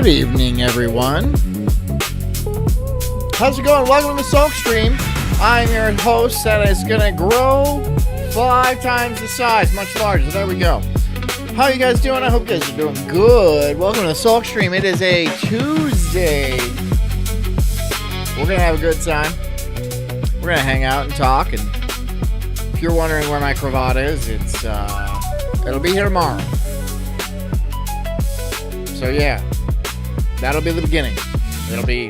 Good evening, everyone. How's it going? Welcome to the Sulk stream. I'm your host that is going to grow 5 times the size, much larger. There we go. How you guys doing? I hope you guys are doing good. Welcome to the Sulk stream. It is a Tuesday. We're going to have a good time. We're going to hang out and talk. And if you're wondering where my cravat is, it'll be here tomorrow. So yeah, that'll be the beginning. It'll be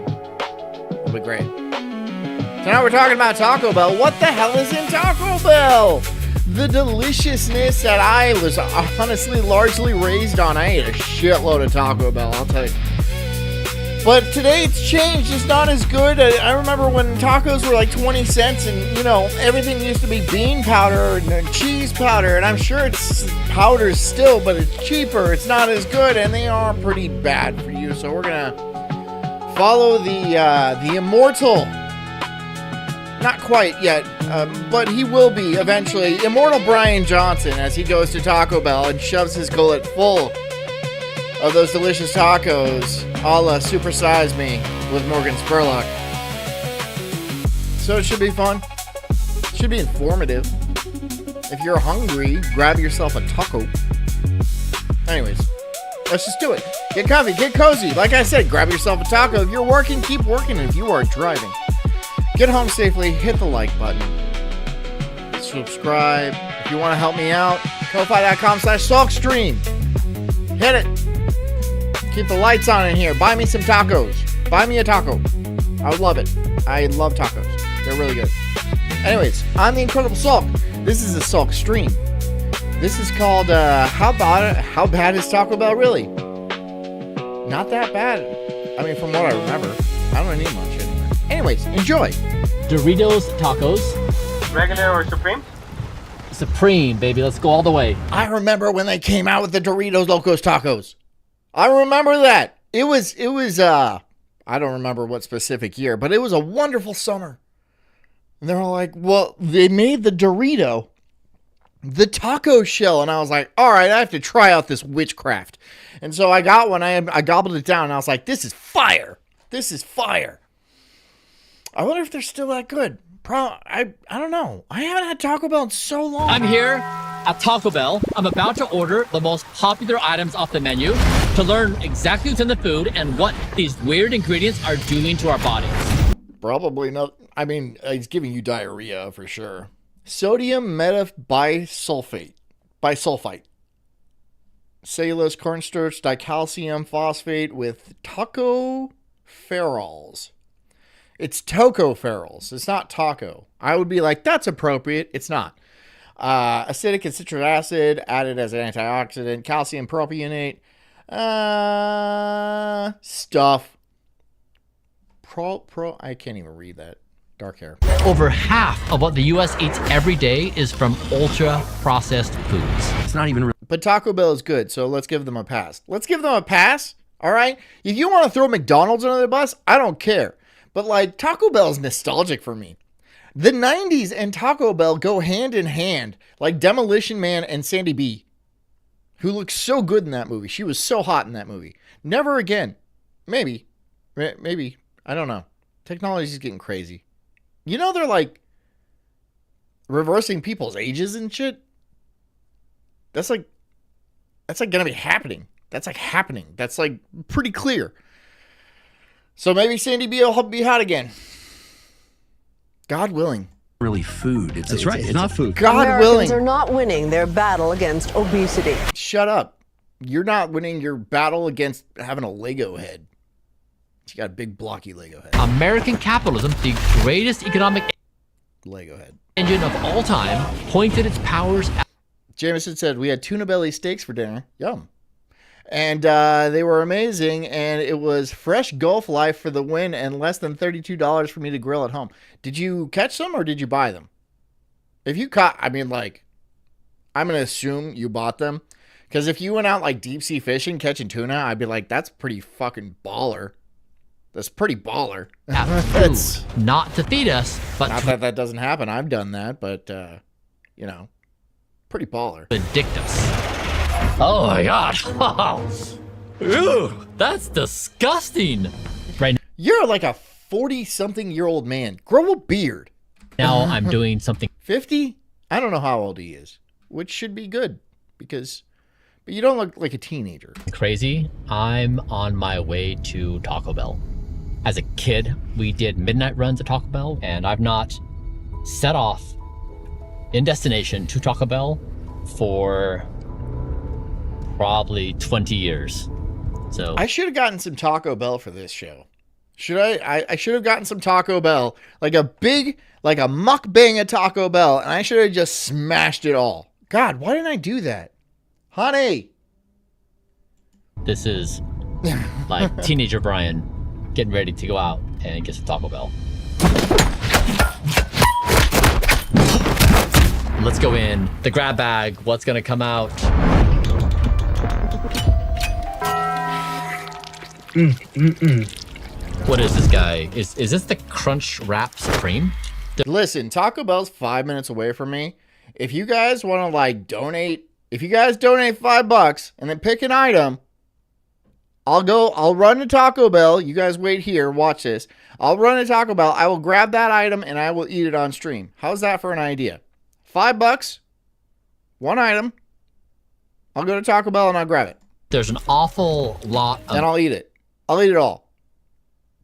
great. Tonight we're talking about Taco Bell. What the hell is in Taco Bell? The deliciousness that I was honestly largely raised on. I ate a shitload of Taco Bell, I'll tell you. But today it's changed. It's not as good. I remember when tacos were like 20 cents and, you know, everything used to be bean powder and cheese powder. And I'm sure it's powder still, but it's cheaper. It's not as good, and they are pretty bad for you. So we're going to follow the immortal, not quite yet, but he will be eventually, immortal Brian Johnson, as he goes to Taco Bell and shoves his gullet full of those delicious tacos, a la Super Size Me with Morgan Spurlock. So it should be fun. It should be informative. If you're hungry, grab yourself a taco. Anyways, let's just do it. Get comfy, get cozy. Like I said, grab yourself a taco. If you're working, keep working. If you are driving, get home safely. Hit the like button. Subscribe. If you want to help me out, ko-fi.com/sulkstream. Hit it. Keep the lights on in here. Buy me some tacos. Buy me a taco. I would love it. I love tacos. They're really good. Anyways, I'm the Incredible Sulk. This is a Sulk stream. This is called, How Bad is Taco Bell Really? Not that bad. I mean, from what I remember. I don't need much anyway. Anyways, enjoy. Doritos tacos. Regular or Supreme? Supreme, baby. Let's go all the way. I remember when they came out with the Doritos Locos Tacos. I remember that. It was, I don't remember what specific year, but it was a wonderful summer. And they're all like, well, they made the Dorito, the taco shell. And I was like, all right, I have to try out this witchcraft. And so I got one. I gobbled it down. And I was like, this is fire. This is fire. I wonder if they're still that good. I don't know. I haven't had Taco Bell in so long. I'm here at Taco Bell. I'm about to order the most popular items off the menu to learn exactly what's in the food and what these weird ingredients are doing to our bodies. Probably not. I mean, it's giving you diarrhea for sure. Sodium metabisulfite. Bisulfite. Cellulose cornstarch dicalcium phosphate with tocopherols. It's tocopherols. It's not taco. I would be like, that's appropriate. It's not. Acidic and citric acid added as an antioxidant. Calcium propionate. Stuff. I can't even read that. Dark hair. Over half of what the U.S. eats every day is from ultra-processed foods. It's not even real. But Taco Bell is good, so let's give them a pass. Let's give them a pass, all right? If you want to throw McDonald's under the bus, I don't care. But, like, Taco Bell is nostalgic for me. The 90s and Taco Bell go hand in hand, like Demolition Man and Sandy B, who looked so good in that movie. She was so hot in that movie. Never again. Maybe. I don't know. Technology's getting crazy. You know they're, like, reversing people's ages and shit? That's like gonna be happening. That's like happening. That's like pretty clear. So maybe Sandy B will be hot again. God willing. Really food. That's right. It's not food. God Americans willing. are not winning their battle against obesity. Shut up. You're not winning your battle against having a Lego head. You got a big blocky Lego head. American capitalism, the greatest economic Lego head. engine of all time, pointed its powers at Jameson said, we had tuna belly steaks for dinner. Yum. And they were amazing, and it was fresh Gulf Life for the win and less than $32 for me to grill at home. Did you catch them or did you buy them? If you caught, I mean, like, I'm going to assume you bought them. Because if you went out, like, deep sea fishing, catching tuna, I'd be like, that's pretty fucking baller. That's pretty baller. food, not to feed us, but not that doesn't happen. I've done that, but, you know, pretty baller. to addict us. Oh my God. Ew, that's disgusting. Right You're like a 40-something-year-old man. Grow a beard. now, I'm doing something 50? I don't know how old he is, which should be good but you don't look like a teenager. crazy. I'm on my way to Taco Bell. As a kid, we did midnight runs at Taco Bell, and I've not set off in destination to Taco Bell for probably 20 years. So I should have gotten some Taco Bell for this show. Should I should have gotten some Taco Bell, like a mukbang at Taco Bell, and I should have just smashed it all. God, why didn't I do that? Honey! this is like teenager Brian getting ready to go out and get some Taco Bell. Let's go in. The grab bag, what's gonna come out? What is this guy? Is this the Crunch Wrap Supreme? Listen, Taco Bell's 5 minutes away from me. If you guys want to donate, if you guys donate $5 and then pick an item, I'll run to Taco Bell. You guys wait here, watch this. I'll run to Taco Bell. I will grab that item and I will eat it on stream. How's that for an idea? $5, one item. I'll go to Taco Bell and I'll grab it. There's an awful lot And of I'll eat it. I'll eat it all.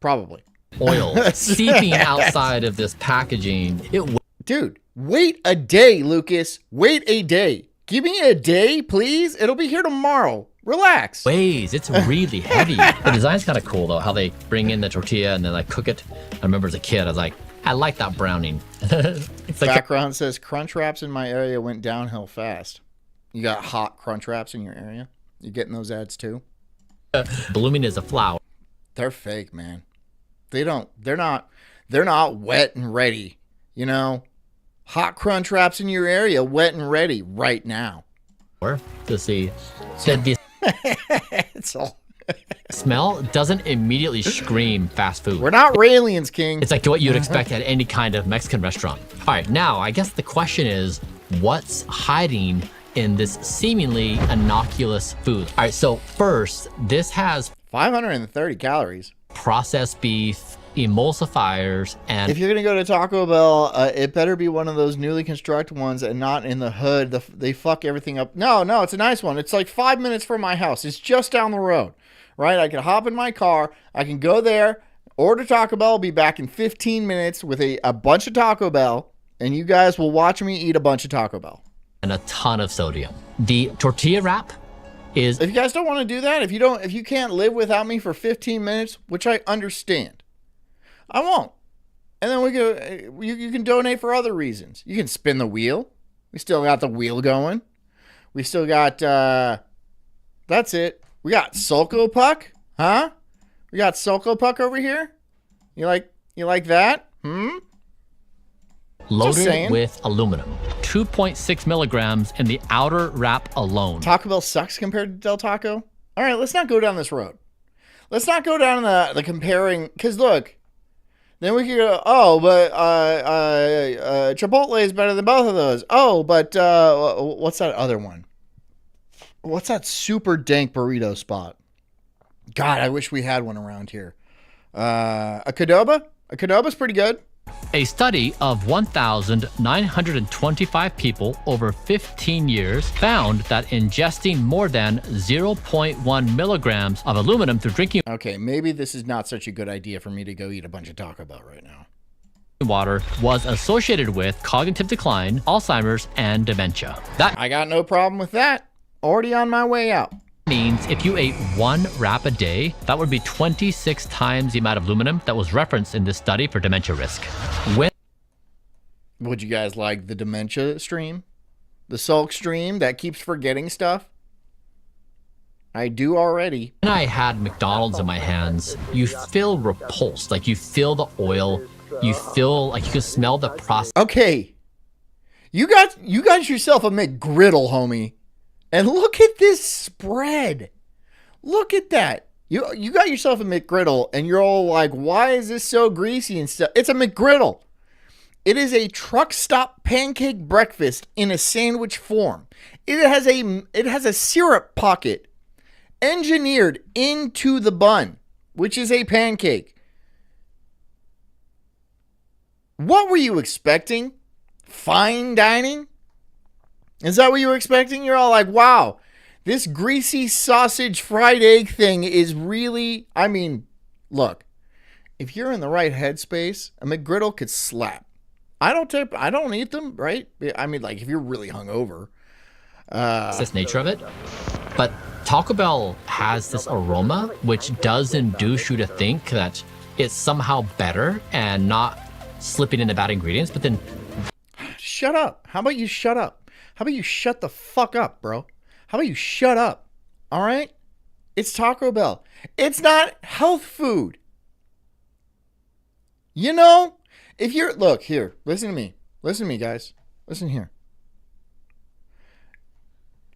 Probably. oil seeping outside of this packaging. Dude, wait a day, Lucas. Wait a day. Give me a day, please. It'll be here tomorrow. Relax. Weighs. It's really heavy. The design's kind of cool though, how they bring in the tortilla and then like cook it. I remember as a kid, I was like, I like that browning. It's like Background says Crunch Wraps in my area went downhill fast. You got hot Crunch Wraps in your area? You getting those ads too? blooming as a flower. They're fake, man. They're not wet and ready. You know, hot Crunch Wraps in your area, wet and ready right now. To see that the It's all. smell doesn't immediately scream fast food. We're not aliens, King. It's like what you'd expect at any kind of Mexican restaurant. All right, now I guess the question is, what's hiding in this seemingly innocuous food? All right, so first, this has 530 calories. processed beef, emulsifiers, and If you're gonna go to Taco Bell, it better be one of those newly constructed ones and not in the hood. They fuck everything up. No, it's a nice one. It's like 5 minutes from my house. It's just down the road, right? I can hop in my car. I can go there, order Taco Bell, be back in 15 minutes with a bunch of Taco Bell, and you guys will watch me eat a bunch of Taco Bell. a ton of sodium. The tortilla wrap is If you guys don't want to do that, if you can't live without me for 15 minutes, which I understand, I won't. And then you can donate for other reasons. You can spin the wheel. We still got the wheel going. We still got that's it. We got Sulko Puck, huh? We got Sulko Puck over here. You like that? loaded saying. with aluminum. 2.6 milligrams in the outer wrap alone. Taco Bell sucks compared to Del Taco. All right, let's not go down this road. Let's not go down the comparing, because look, then we could go, oh, but Chipotle is better than both of those. Oh, but what's that other one? What's that super dank burrito spot? God, I wish we had one around here. A Qdoba? A Qdoba's pretty good. A study of 1,925 people over 15 years found that ingesting more than 0.1 milligrams of aluminum through drinking Okay, maybe this is not such a good idea for me to go eat a bunch of Taco Bell right now. water was associated with cognitive decline, Alzheimer's, and dementia. That I got no problem with that. Already on my way out. means if you ate one wrap a day, that would be 26 times the amount of aluminum that was referenced in this study for dementia risk. When Would you guys like the dementia stream? The Sulk stream that keeps forgetting stuff? I do already. I had McDonald's in my hands, you feel repulsed. Like you feel the oil, you feel like you can smell the process. Okay. You got yourself a McGriddle, homie. And look at this spread. Look at that. You got yourself a McGriddle and you're all like, why is this so greasy and stuff? It's a McGriddle. It is a truck stop pancake breakfast in a sandwich form. It has a syrup pocket engineered into the bun, which is a pancake. What were you expecting? Fine dining? Is that what you were expecting? You're all like, wow, this greasy sausage fried egg thing is really, I mean, look, if you're in the right headspace, a McGriddle could slap. I don't eat them, right? I mean, like, if you're really hungover. It's this nature of it. But Taco Bell has this aroma which does induce you to think that it's somehow better and not slipping into bad ingredients, but then... Shut up. How about you shut up? How about you shut the fuck up, bro? How about you shut up? All right? It's Taco Bell. It's not health food. You know, if you're... Look, here. Listen to me. Listen to me, guys. Listen here.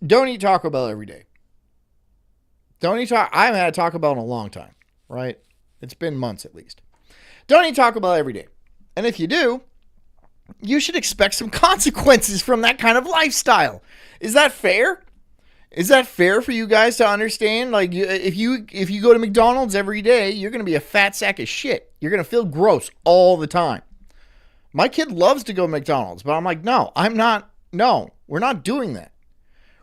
Don't eat Taco Bell every day. Don't eat Taco... I haven't had Taco Bell in a long time, right? It's been months at least. Don't eat Taco Bell every day. And if you do, you should expect some consequences from that kind of lifestyle. Is that fair? Is that fair for you guys to understand? Like, if you go to McDonald's every day, you're going to be a fat sack of shit. You're going to feel gross all the time. My kid loves to go to McDonald's, but I'm like, no, I'm not. No, we're not doing that.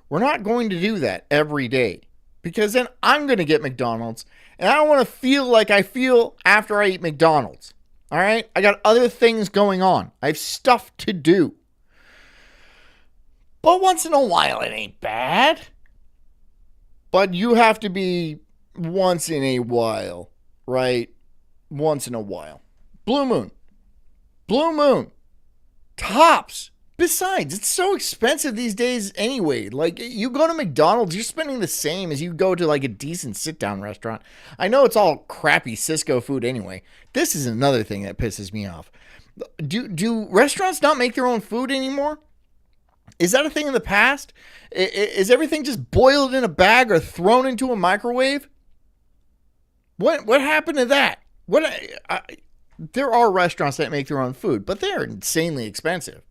We're not going to do that every day, because then I'm going to get McDonald's, and I don't want to feel like I feel after I eat McDonald's. All right? I got other things going on. I have stuff to do. But once in a while, it ain't bad. But you have to be once in a while, right? Once in a while. Blue Moon. Blue Moon. Tops. Besides, it's so expensive these days anyway. Like, you go to McDonald's, you're spending the same as you go to like a decent sit-down restaurant. I know it's all crappy Cisco food anyway. This is another thing that pisses me off. Do restaurants not make their own food anymore? Is that a thing in the past? Is everything just boiled in a bag or thrown into a microwave? What happened to that? There are restaurants that make their own food, but they're insanely expensive.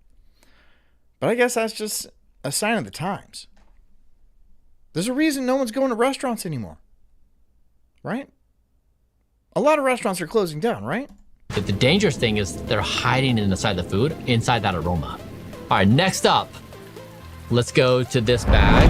But I guess that's just a sign of the times. There's a reason no one's going to restaurants anymore. Right? A lot of restaurants are closing down, right? The dangerous thing is they're hiding inside the food, inside that aroma. All right, next up, let's go to this bag.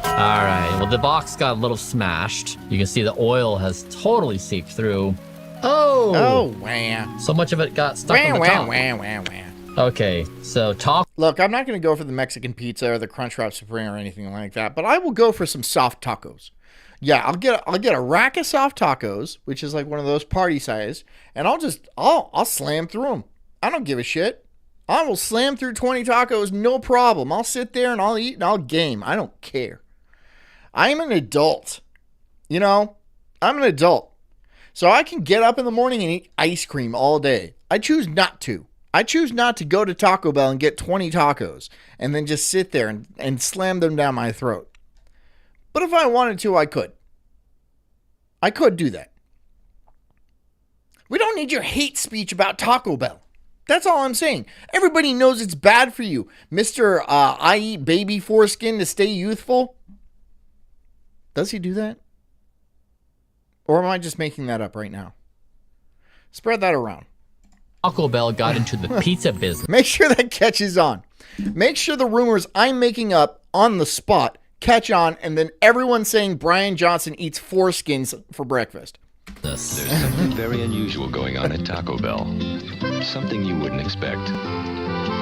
All right, well, the box got a little smashed. You can see the oil has totally seeped through. Oh, wow. So much of it got stuck on the top. Wow. Okay, so Look, I'm not going to go for the Mexican pizza or the Crunchwrap Supreme or anything like that, but I will go for some soft tacos. Yeah, I'll get a rack of soft tacos, which is like one of those party size, and I'll slam through them. I don't give a shit. I will slam through 20 tacos, no problem. I'll sit there and I'll eat and I'll game. I don't care. I'm an adult. You know, I'm an adult. So I can get up in the morning and eat ice cream all day. I choose not to. I choose not to go to Taco Bell and get 20 tacos and then just sit there and slam them down my throat. But if I wanted to, I could. I could do that. We don't need your hate speech about Taco Bell. That's all I'm saying. Everybody knows it's bad for you. Mr. I eat baby foreskin to stay youthful. Does he do that? Or am I just making that up right now? Spread that around. Taco Bell got into the pizza business. Make sure that catches on. Make sure the rumors I'm making up on the spot catch on, and then everyone saying Brian Johnson eats foreskins for breakfast. There's something very unusual going on at Taco Bell. Something you wouldn't expect.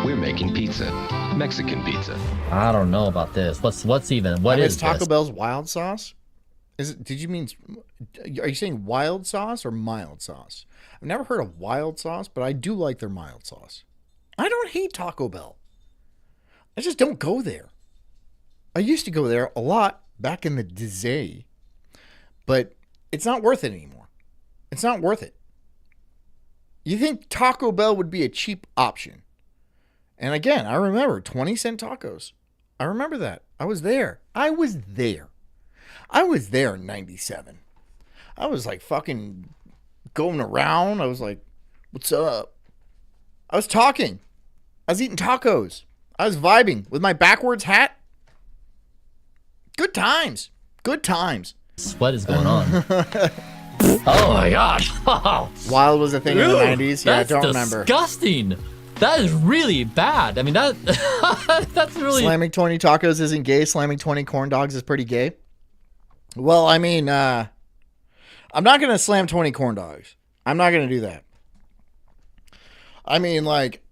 We're making pizza. Mexican pizza. I don't know about this. What is Taco this? Bell's wild sauce? Are you saying wild sauce or mild sauce? I've never heard of wild sauce, but I do like their mild sauce. I don't hate Taco Bell. I just don't go there. I used to go there a lot back in the day, but it's not worth it anymore. It's not worth it. You think Taco Bell would be a cheap option? And again, I remember 20-cent tacos. I remember that. I was there in 97. I was like fucking going around. I was like, what's up? I was talking. I was eating tacos. I was vibing with my backwards hat. Good times. Good times. What is going on? Oh my gosh. Wild was a thing in the 90s. Yeah, I That's don't remember. disgusting. That is really bad. I mean, that's really... Slamming 20 tacos isn't gay. Slamming 20 corn dogs is pretty gay. Well, I mean, I'm not going to slam 20 corn dogs. I'm not going to do that. I mean, like,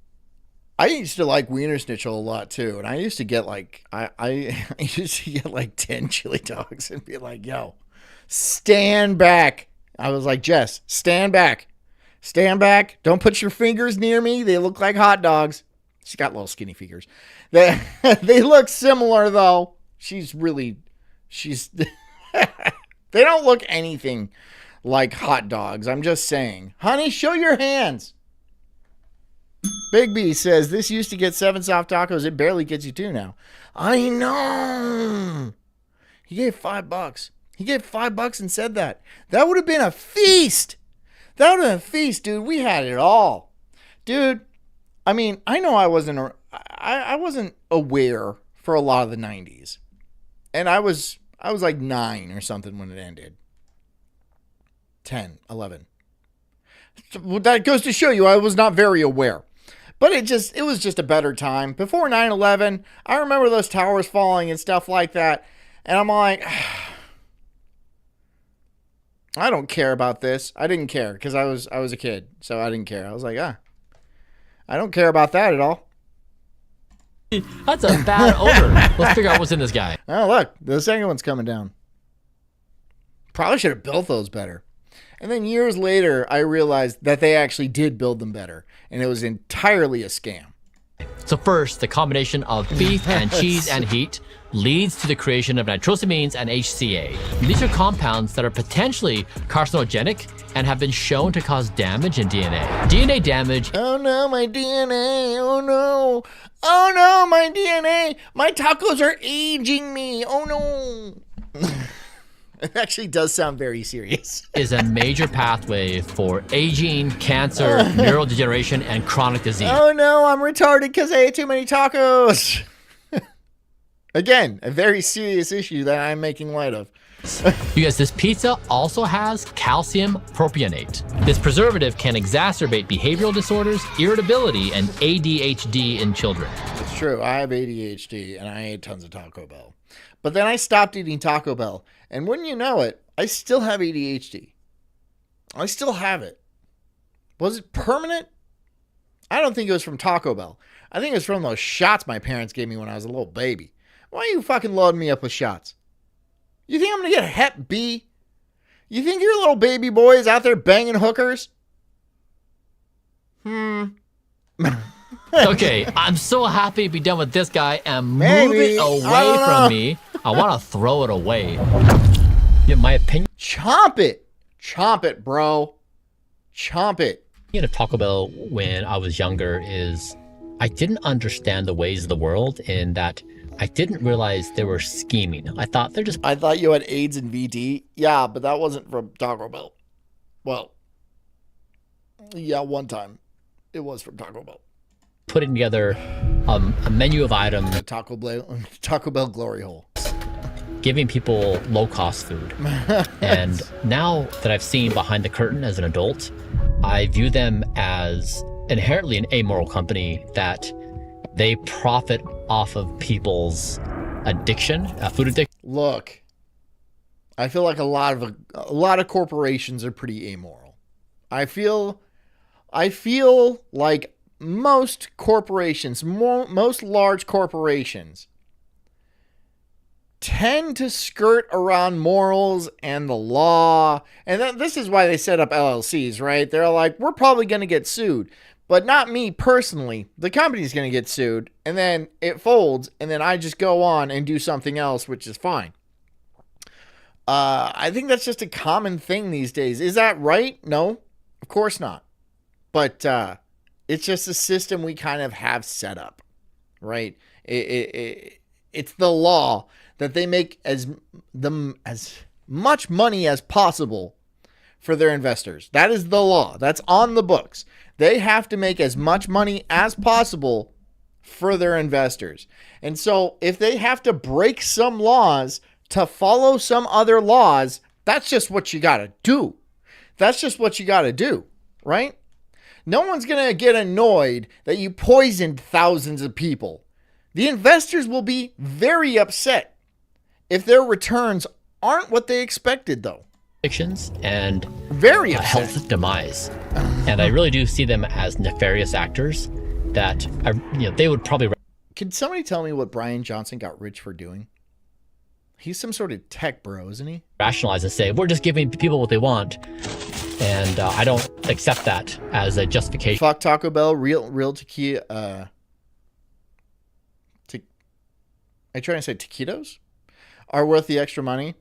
I used to like Wiener Schnitzel a lot too. And I used to get like, I used to get like 10 chili dogs and be like, yo, stand back. I was like, Jess, stand back. Stand back. Don't put your fingers near me. They look like hot dogs. She's got little skinny fingers. They look similar though. She's they don't look anything like hot dogs. I'm just saying. Honey, show your hands. Big B says, this used to get 7 soft tacos. It barely gets you 2 now. I know. He gave $5. He gave $5 and said that. That would have been a feast. That would have been a feast, dude. We had it all. Dude, I mean, I know I wasn't aware for a lot of the 90s. And I was like 9 or something when it ended. 10, 11. That goes to show you I was not very aware. But it was just a better time. Before 9/11, I remember those towers falling and stuff like that. And I'm like, I don't care about this. I didn't care because I was a kid, so I didn't care. I was like, I don't care about that at all. That's a bad odor. Let's figure out what's in this guy. Oh, look, the second one's coming down. Probably should have built those better. And then years later, I realized that they actually did build them better, and it was entirely a scam. So first, the combination of beef and cheese and heat leads to the creation of nitrosamines and HCA. These are compounds that are potentially carcinogenic and have been shown to cause damage in DNA. DNA damage... Oh no, my DNA. Oh no. Oh no, my DNA. My tacos are aging me. Oh no. It actually does sound very serious. is a major pathway for aging, cancer, neurodegeneration, and chronic disease. Oh no, I'm retarded because I ate too many tacos. Again, a very serious issue that I'm making light of. You guys, this pizza also has calcium propionate. This preservative can exacerbate behavioral disorders, irritability, and ADHD in children. It's true. I have ADHD and I ate tons of Taco Bell. But then I stopped eating Taco Bell. And wouldn't you know it, I still have ADHD. I still have it. Was it permanent? I don't think it was from Taco Bell. I think it was from those shots my parents gave me when I was a little baby. Why are you fucking loading me up with shots? You think I'm going to get Hep B? You think your little baby boy is out there banging hookers? Okay, I'm so happy to be done with this guy and move Maybe. it away from me. I want to throw it away. In my opinion, Chomp it. Chomp it, bro. Chomp it. of Taco Bell when I was younger is I didn't understand the ways of the world in that I didn't realize they were scheming. I thought I thought you had AIDS and VD. Yeah, but that wasn't from Taco Bell. Well, yeah, one time it was from Taco Bell. putting together a menu of items, Taco Bell glory hole. giving people low-cost food. And now that I've seen behind the curtain as an adult, I view them as inherently an amoral company that they profit off of people's addiction, food addiction. Look, I feel like a lot of corporations are pretty amoral. I feel like most corporations, most large corporations tend to skirt around morals and the law. And this is why they set up LLCs, right? They're like, we're probably going to get sued, but not me personally. The company's going to get sued, and then it folds, and then I just go on and do something else, which is fine. I think that's just a common thing these days. Is that right? No, of course not. But it's just a system we kind of have set up, right? It's the law that they make as much money as possible for their investors. That is the law. That's on the books. They have to make as much money as possible for their investors. And so if they have to break some laws to follow some other laws, that's just what you got to do. That's just what you got to do, right? No one's going to get annoyed that you poisoned thousands of people. The investors will be very upset if their returns aren't what they expected, though. And very a health demise. And I really do see them as nefarious actors that they would probably. Can somebody tell me what Brian Johnson got rich for doing? He's some sort of tech bro, isn't he? Rationalize and say, we're just giving people what they want. And I don't accept that as a justification. Fuck Taco Bell, real tequila. Are you trying to say taquitos are worth the extra money?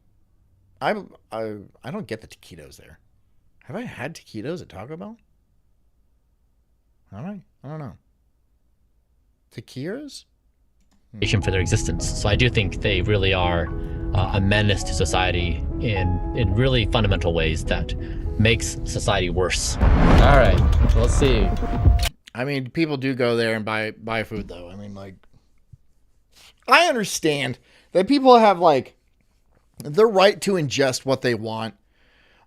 I don't get the taquitos there. Have I had taquitos at Taco Bell? I don't know. Taquitos? For their existence. So I do think they really are a menace to society in really fundamental ways that makes society worse. All right, let's see. I mean, people do go there and buy food, though. I mean, like, I understand that people have, like, the right to ingest what they want.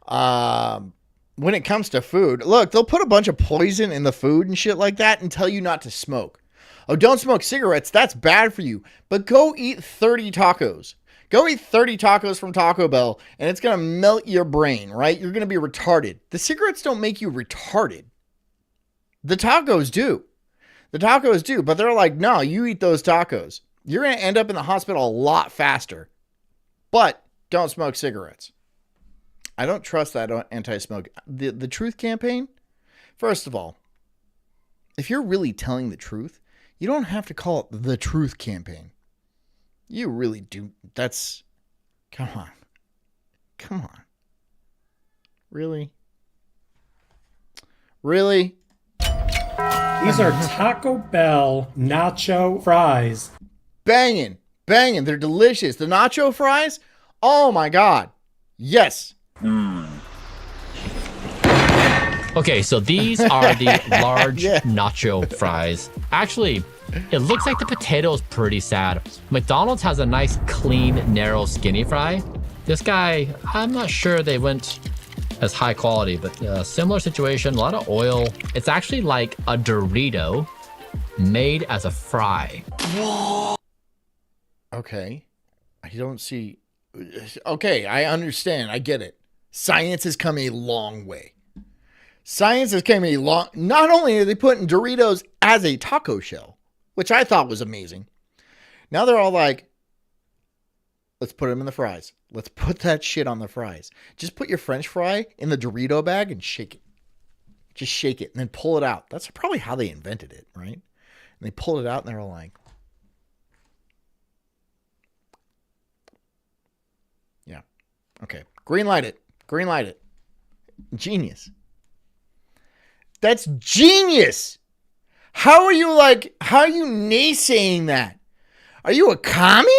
When it comes to food, look, they'll put a bunch of poison in the food and shit like that and tell you not to smoke. Oh, don't smoke cigarettes. That's bad for you. But go eat 30 tacos. Go eat 30 tacos from Taco Bell, and it's going to melt your brain, right? You're going to be retarded. The cigarettes don't make you retarded. The tacos do. But they're like, no, you eat those tacos. You're going to end up in the hospital a lot faster. But don't smoke cigarettes. I don't trust that anti-smoke. The truth campaign, first of all, if you're really telling the truth, you don't have to call it the truth campaign. You really do. That's, come on. Really? These are Taco Bell nacho fries. Banging. They're delicious. The nacho fries, oh my God. Yes. Okay, so these are the large nacho fries. Actually, it looks like the potato is pretty sad. McDonald's has a nice, clean, narrow, skinny fry. This guy, I'm not sure they went as high quality, but similar situation, a lot of oil. It's actually like a Dorito made as a fry. Okay. I don't see. Okay, I understand. I get it. Science has come a long way. Not only are they putting Doritos as a taco shell, which I thought was amazing. Now they're all like, let's put them in the fries. Let's put that shit on the fries. Just put your French fry in the Dorito bag and shake it. Just shake it and then pull it out. That's probably how they invented it, right? And they pulled it out and they're all like, yeah. Okay. Green light it. Genius. That's genius. How are you naysaying that? Are you a commie?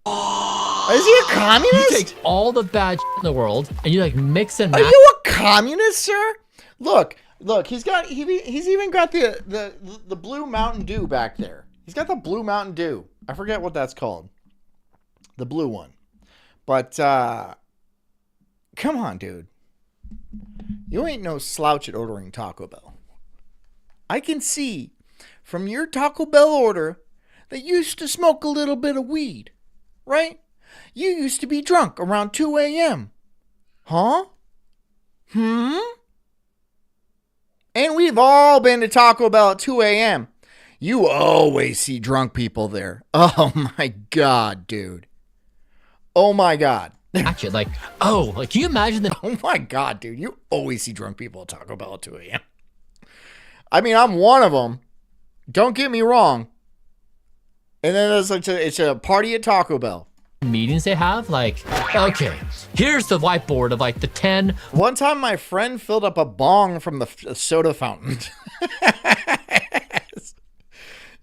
Is he a communist? You take all the bad shit in the world and you like mix and match. Are you a communist, sir? Look, he's even got the blue Mountain Dew back there. He's got the blue Mountain Dew. I forget what that's called. The blue one. But come on, dude. You ain't no slouch at ordering Taco Bell. I can see from your Taco Bell order that you used to smoke a little bit of weed, right? You used to be drunk around 2 a.m. Huh? And we've all been to Taco Bell at 2 a.m. You always see drunk people there. Oh my God, dude. Oh my God. Can you imagine that? Oh my God, dude. You always see drunk people at Taco Bell at 2 a.m. I mean, I'm one of them. Don't get me wrong. And then it's a party at Taco Bell. Meetings they have, like, okay, here's the whiteboard of like the 10. One time my friend filled up a bong from the soda fountain.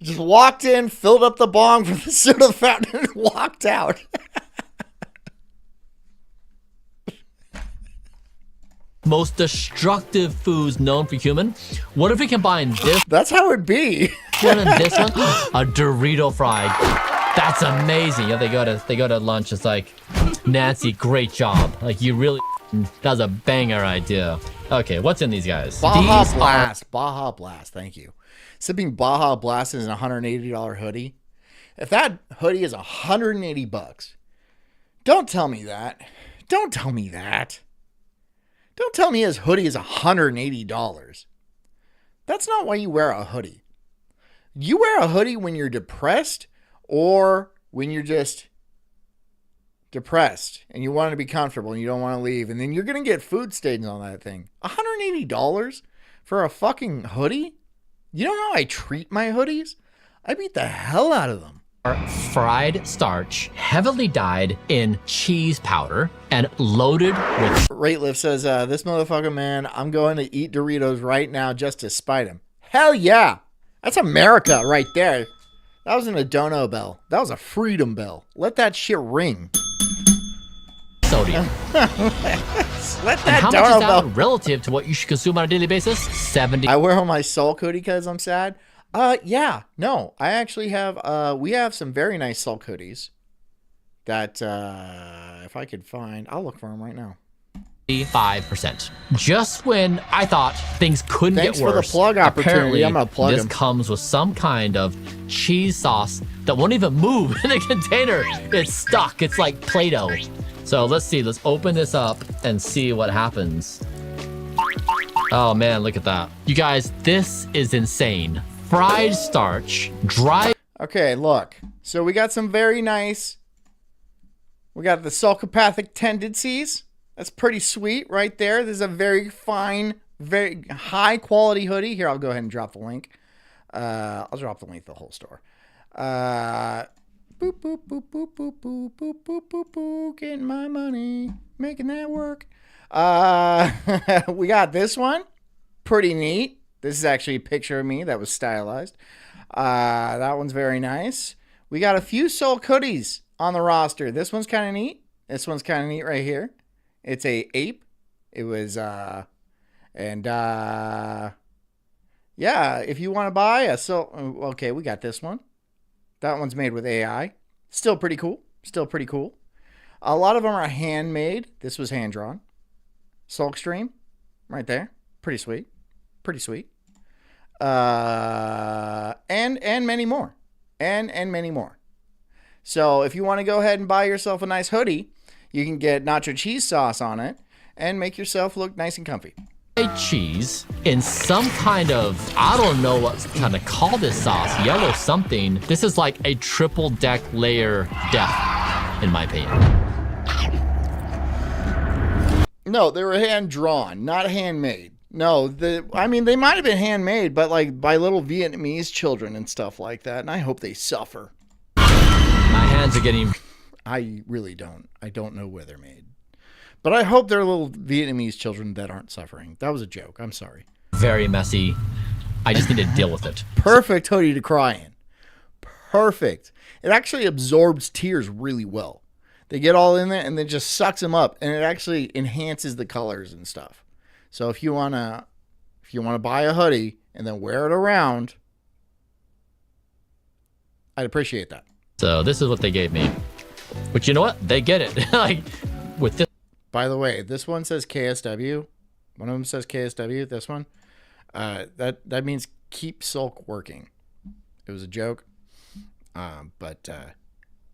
Just walked in, filled up the bong from the soda fountain, and walked out. Most destructive foods known for human. What if we combine this? That's how it'd be. One and this one, a Dorito fry. That's amazing. Yeah, they go to lunch. It's like, Nancy, great job. Like, you really, that was a banger idea. Okay, what's in these guys? Baja These Blast. Baja Blast. Thank you. Sipping Baja Blast is a $180 hoodie. If that hoodie is $180, don't tell me that. Don't tell me that. Don't tell me his hoodie is $180. That's not why you wear a hoodie. You wear a hoodie when you're depressed or when you're just depressed and you want to be comfortable and you don't want to leave. And then you're going to get food stains on that thing. $180 for a fucking hoodie? You know how I treat my hoodies? I beat the hell out of them. are fried starch, heavily dyed in cheese powder, and loaded with... Ratelift says, this motherfucker, man, I'm going to eat Doritos right now just to spite him. Hell yeah. That's America right there. That wasn't a dono bell. That was a freedom bell. Let that shit ring. Sodium. Let And that how much dono is that bell. relative to what you should consume on a daily basis? 70. I wear on my Sulk hoodie because I'm sad. Yeah, no, I actually have, we have some very nice Sulk hoodies that, if I could find, I'll look for them right now. 5%. Just when I thought things couldn't Thanks get worse. for the plug opportunity. Apparently, I'm gonna plug this him. comes with some kind of cheese sauce that won't even move in the container. It's stuck. It's like Play-Doh. So let's see. Let's open this up and see what happens. Oh man, look at that. You guys, this is insane. Fried starch, dry. Okay, look. So we got some very nice, we got the sulcopathic tendencies. That's pretty sweet right there. This is a very fine, very high quality hoodie. Here, I'll go ahead and drop the link. I'll drop the link to the whole store. Boop, boop, boop, boop, boop, boop, boop, boop, boop, boop. Getting my money, making that work. We got this one. Pretty neat. This is actually a picture of me that was stylized. That one's very nice. We got a few Sulk hoodies on the roster. This one's kind of neat. This one's kind of neat right here. It's a ape. It was, yeah, if you want to buy a Sulk, okay, we got this one. That one's made with AI. Still pretty cool. Still pretty cool. A lot of them are handmade. This was hand drawn. Sulk stream, right there. Pretty sweet. Pretty sweet. And many more. And many more. So if you want to go ahead and buy yourself a nice hoodie, you can get nacho cheese sauce on it and make yourself look nice and comfy. Cheese in some kind of, I don't know what kind of call this sauce, yellow something. This is like a triple deck layer death, in my opinion. No, they were hand drawn, not handmade. No, I mean, they might have been handmade, but like by little Vietnamese children and stuff like that. And I hope they suffer. My hands are getting... I really don't. I don't know where they're made. But I hope they're little Vietnamese children that aren't suffering. That was a joke. I'm sorry. very messy. I just need to deal with it. Perfect hoodie to cry in. Perfect. It actually absorbs tears really well. They get all in there and then just sucks them up, and it actually enhances the colors and stuff. So if you wanna buy a hoodie and then wear it around, I'd appreciate that. So this is what they gave me. But you know what? They get it. Like with this. By the way, this one says KSW. One of them says KSW. This one, that means keep Sulk working. It was a joke, but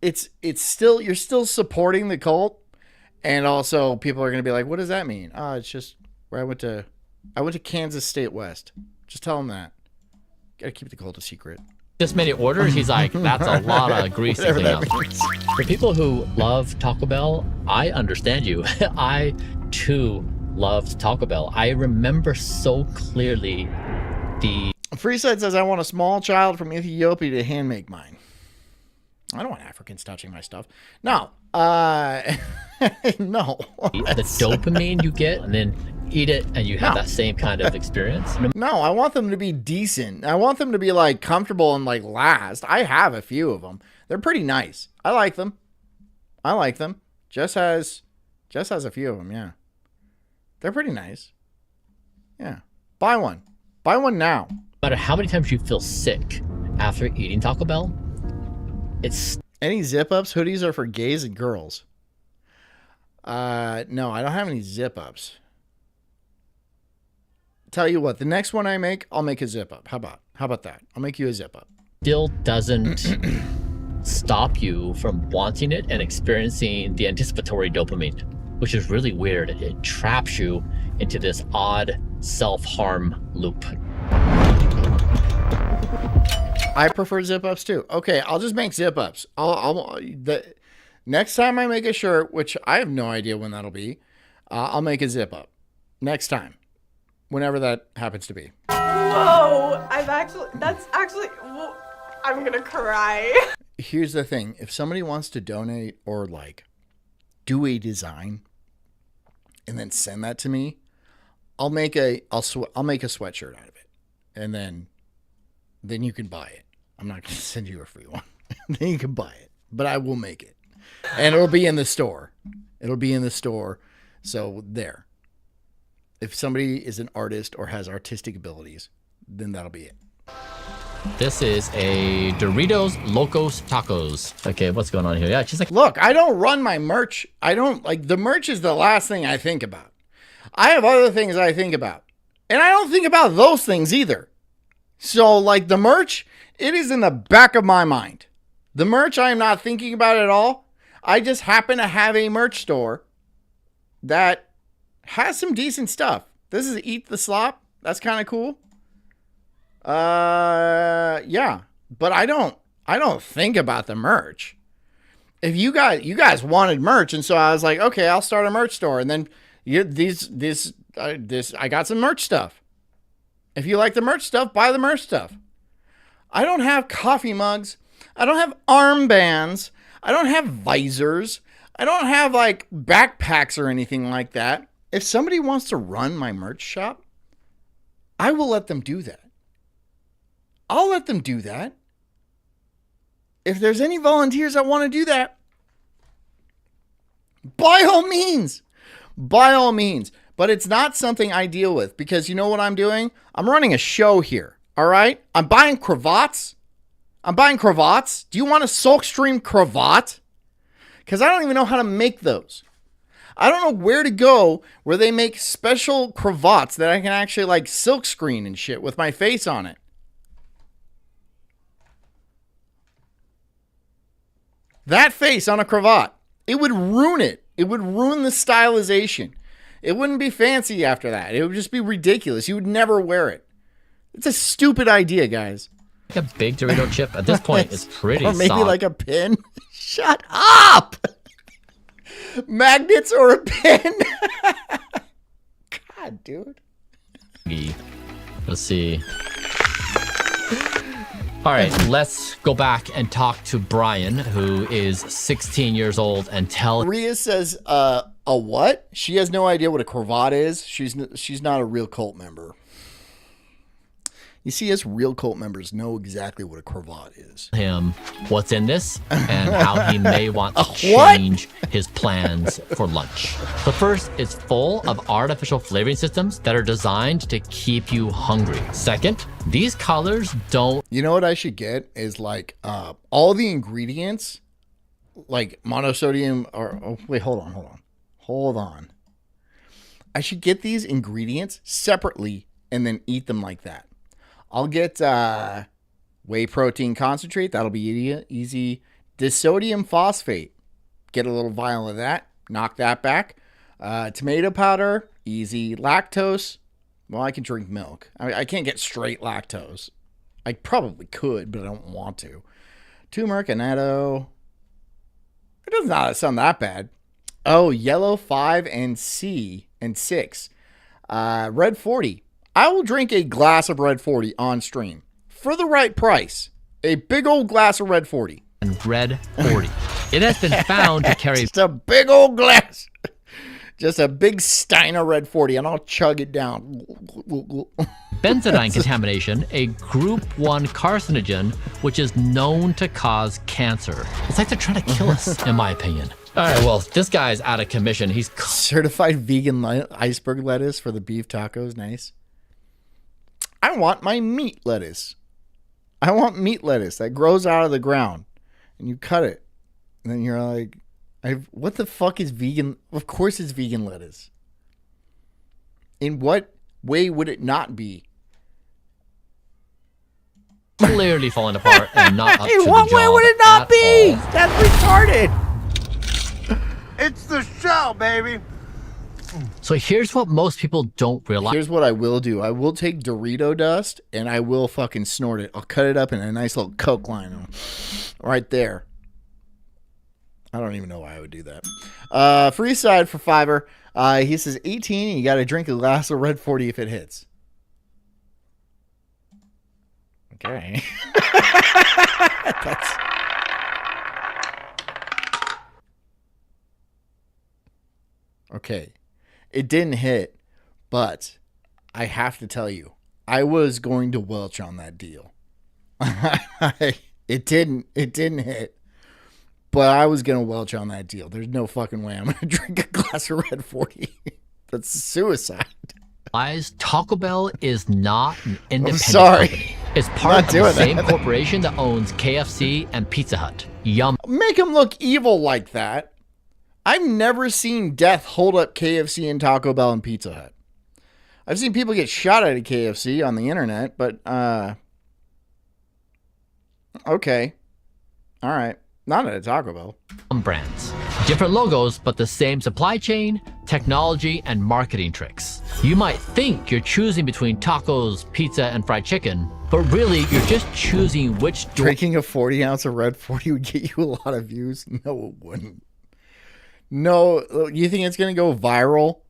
it's still, you're still supporting the cult, and also people are gonna be like, what does that mean? It's just where I went to Kansas State West. Just tell them that. Gotta keep the cult a secret. This many orders, he's like, that's a lot of grease to clean up. means. For people who love Taco Bell, I understand you. I too loved Taco Bell. I remember so clearly the... Freeside says, I want a small child from Ethiopia to hand make mine. I don't want Africans touching my stuff. No. No. the dopamine you get, and then eat it, and you have that same kind of experience. No, I want them to be decent. I want them to be like comfortable and like last. I have a few of them. They're pretty nice. I like them. Jess has a few of them. Yeah, they're pretty nice. Yeah, buy one. Buy one now. No matter how many times you feel sick after eating Taco Bell, it's... Any zip ups, hoodies are for gays and girls. No, I don't have any zip ups. Tell you what, the next one I make, I'll make a zip up. How about that? I'll make you a zip up. Still doesn't stop you from wanting it and experiencing the anticipatory dopamine, which is really weird. It traps you into this odd self-harm loop. I prefer zip ups too. Okay, I'll just make zip ups. The next time I make a shirt, which I have no idea when that'll be, I'll make a zip up. Next time, whenever that happens to be. Whoa! I'm gonna cry. Here's the thing: if somebody wants to donate or like do a design and then send that to me, I'll make a sweatshirt out of it, and then you can buy it. I'm not going to send you a free one. Then you can buy it, but I will make it, and it'll be in the store. So there. If somebody is an artist or has artistic abilities, then that'll be it. This is a Doritos Locos Tacos. Okay, what's going on here? Yeah, she's like, look, I don't run my merch. I don't like the merch is the last thing I think about. I have other things I think about, and I don't think about those things either. So like the merch, it is in the back of my mind. The merch I am not thinking about at all. I just happen to have a merch store that has some decent stuff. This is Eat the Slop. That's kind of cool. Yeah, but I don't think about the merch. If you guys wanted merch, and so I was like, okay, I'll start a merch store, and then I got some merch stuff. If you like the merch stuff, buy the merch stuff. I don't have coffee mugs. I don't have armbands. I don't have visors. I don't have like backpacks or anything like that. If somebody wants to run my merch shop, I will let them do that. I'll let them do that. If there's any volunteers that want to do that, by all means. But it's not something I deal with because you know what I'm doing? I'm running a show here. All right? I'm buying cravats. Do you want a Sulk Stream cravat? Because I don't even know how to make those. I don't know where to go where they make special cravats that I can actually like silk screen and shit with my face on it. That face on a cravat, it would ruin it. It would ruin the stylization. It wouldn't be fancy after that. It would just be ridiculous. You would never wear it. It's a stupid idea, guys. like a big Dorito chip at this point is pretty or maybe soft. like a pin. Shut up! Magnets or a pin? God, dude. Let's see. All right, let's go back and talk to Brian, who is 16 years old, and tell. Rhea says, a what? She has no idea what a cravat is. She's not a real cult member. You see, us real cult members know exactly what a cravat is. Him what's in this and how he may want to change his plans for lunch. The first is full of artificial flavoring systems that are designed to keep you hungry. Second, these colors don't. You know what I should get is like all the ingredients, like monosodium or wait, hold on. I should get these ingredients separately and then eat them like that. I'll get whey protein concentrate. That'll be easy. Disodium phosphate. Get a little vial of that. Knock that back. Tomato powder. Easy. Lactose. Well, I can drink milk. I can't get straight lactose. I probably could, but I don't want to. Turmeric, annatto. It does not sound that bad. Oh, yellow 5 and C and 6. Red 40. I will drink a glass of Red 40 on stream for the right price. A big old glass of Red 40. And Red 40. It has been found to carry just a big old glass. Just a big stein of Red 40, and I'll chug it down. benzodine contamination, a group 1 carcinogen, which is known to cause cancer. It's like they're trying to kill us, in my opinion. All right, well, this guy's out of commission. He's certified vegan iceberg lettuce for the beef tacos. Nice. I want my meat lettuce. I want meat lettuce that grows out of the ground. And you cut it. And then you're like, What the fuck is vegan? Of course it's vegan lettuce. In what way would it not be? Clearly falling apart and not up to In the what way job would it not at be? all. That's retarded. It's the show, baby. So here's what most people don't realize. Here's what I will do. I will take Dorito dust and I will fucking snort it. I'll cut it up in a nice little Coke line right there. I don't even know why I would do that. Free side for Fiverr. He says 18 and you got to drink a glass of Red 40 if it hits. Okay. That's... Okay. It didn't hit, but I have to tell you, I was going to welch on that deal. It didn't hit, but I was going to welch on that deal. There's no fucking way I'm going to drink a glass of Red 40. That's suicide. Taco Bell is not an independent sorry. company. It's part of the same corporation that owns KFC and Pizza Hut. Yum. Make him look evil like that. I've never seen death hold up KFC and Taco Bell and Pizza Hut. I've seen people get shot at KFC on the internet, but okay. All right. Not at a Taco Bell. Brands. Different logos, but the same supply chain, technology, and marketing tricks. You might think you're choosing between tacos, pizza, and fried chicken, but really you're just choosing which Drinking a 40 ounce of Red 40 would get you a lot of views? No, it wouldn't. No, you think it's going to go viral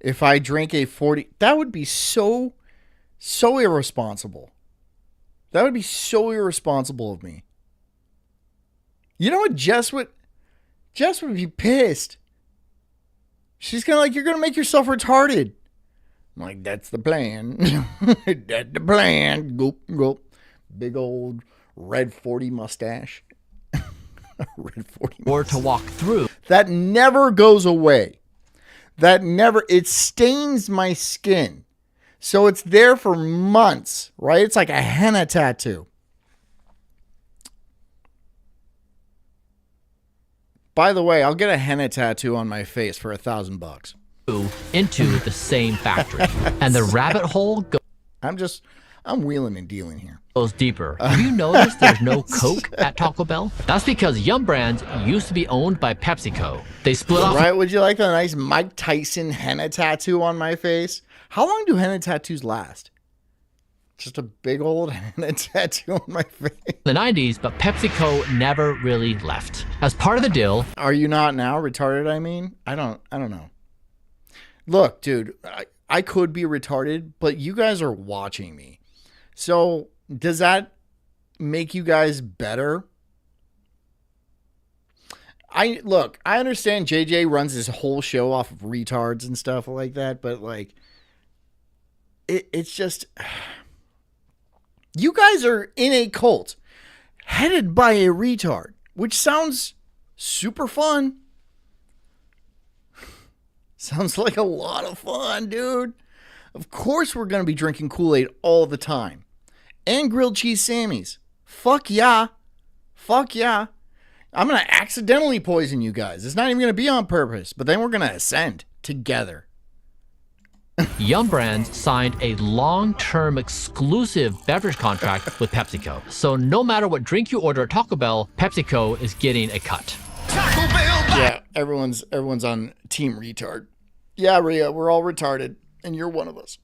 if I drink a 40? That would be so irresponsible. That would be so irresponsible of me. You know what Jess would be pissed. She's going to like, you're going to make yourself retarded. I'm like, that's the plan. That's the plan. Go, go. Big old Red 40 mustache. Red 40 or to walk through. That never goes away. It stains my skin. So it's there for months, right? It's like a henna tattoo. By the way, I'll get a henna tattoo on my face for $1,000. Into the same factory. And the rabbit hole I'm wheeling and dealing here. Goes deeper. Have you noticed there's no Coke at Taco Bell? That's because Yum Brands used to be owned by PepsiCo. They split off. Right? Would you like a nice Mike Tyson henna tattoo on my face? How long do henna tattoos last? Just a big old henna tattoo on my face. The 90s, but PepsiCo never really left. As part of the deal. Are you not now retarded? I mean, I don't know. Look, dude, I could be retarded, but you guys are watching me. So does that make you guys better? I understand JJ runs his whole show off of retards and stuff like that, but like, it's just, you guys are in a cult headed by a retard, which sounds super fun. Sounds like a lot of fun, dude. Of course we're going to be drinking Kool-Aid all the time. And grilled cheese Sammys. Fuck yeah. Fuck yeah. I'm going to accidentally poison you guys. It's not even going to be on purpose. But then we're going to ascend together. Yum Brands signed a long-term exclusive beverage contract with PepsiCo. So no matter what drink you order at Taco Bell, PepsiCo is getting a cut. Yeah, everyone's on team retard. Yeah, Rhea, we're all retarded. And you're one of us.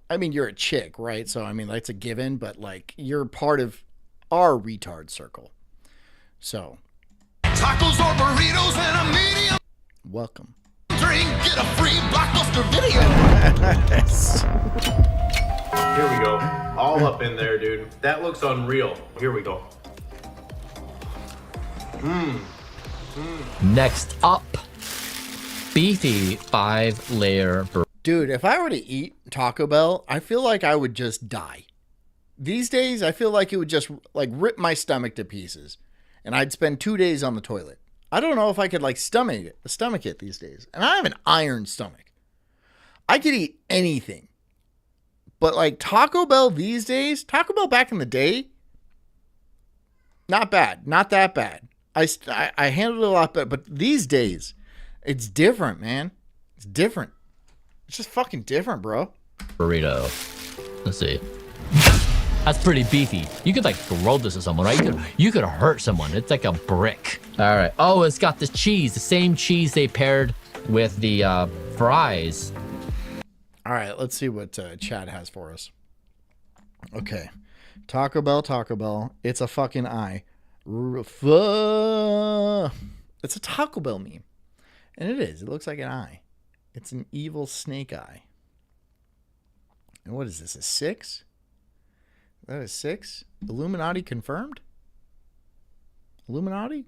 I mean, you're a chick, right? So, I mean, that's a given, but like, you're part of our retard circle. So. Tacos or burritos and a medium. Welcome. Drink, get a free Blockbuster video. Here we go. All up in there, dude. That looks unreal. Here we go. Next up, beefy 5-layer burrito. Dude, if I were to eat Taco Bell, I feel like I would just die. These days, I feel like it would just like rip my stomach to pieces. And I'd spend 2 days on the toilet. I don't know if I could like stomach it these days. And I have an iron stomach. I could eat anything. But like Taco Bell these days, Taco Bell back in the day, not bad. Not that bad. I handled it a lot better, but these days, it's different, man. It's different. It's just fucking different, bro. Burrito. Let's see. That's pretty beefy. You could like throw this at someone, right? You could hurt someone. It's like a brick. All right. Oh, it's got the cheese, the same cheese they paired with the fries. All right, let's see what Chad has for us. Okay. Taco Bell. It's a fucking eye. It's a Taco Bell meme. And it is. It looks like an eye. It's an evil snake eye. And what is this, a 6? That is 6? Illuminati confirmed? Illuminati?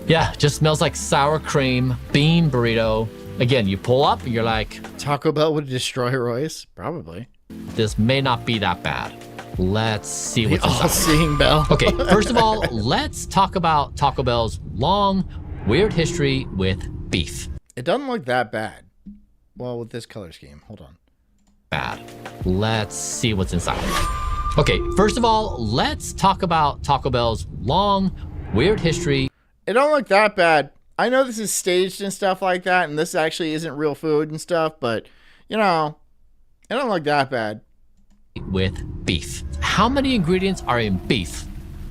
Yeah, just smells like sour cream, bean burrito. Again, you pull up and you're like, Taco Bell would destroy Royce? Probably. this may not be that bad. Let's see what's inside. All-seeing Bell. Okay, first of all, let's talk about Taco Bell's long, weird history with beef. It doesn't look that bad. Well, with this color scheme. Hold on. Bad. Let's see what's inside. Okay, first of all, let's talk about Taco Bell's long, weird history. It don't look that bad. I know this is staged and stuff like that, and this actually isn't real food and stuff, but, you know, it don't look that bad. With beef. How many ingredients are in beef?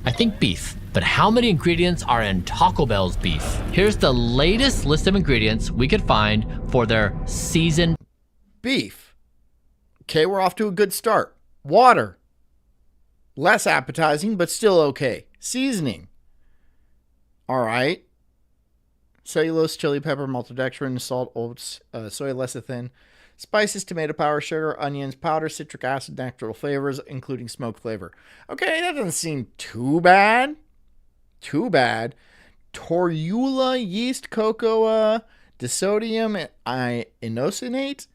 I think beef. But how many ingredients are in Taco Bell's beef? Here's the latest list of ingredients we could find for their seasoned beef. Okay, we're off to a good start. Water. Less appetizing, but still okay. Seasoning. All right. Cellulose, chili pepper, maltodextrin, salt, oats, soy lecithin, spices, tomato powder, sugar, onions, powder, citric acid, natural flavors, including smoke flavor. Okay, that doesn't seem too bad. Too bad. Torula, yeast, cocoa, disodium inosinate,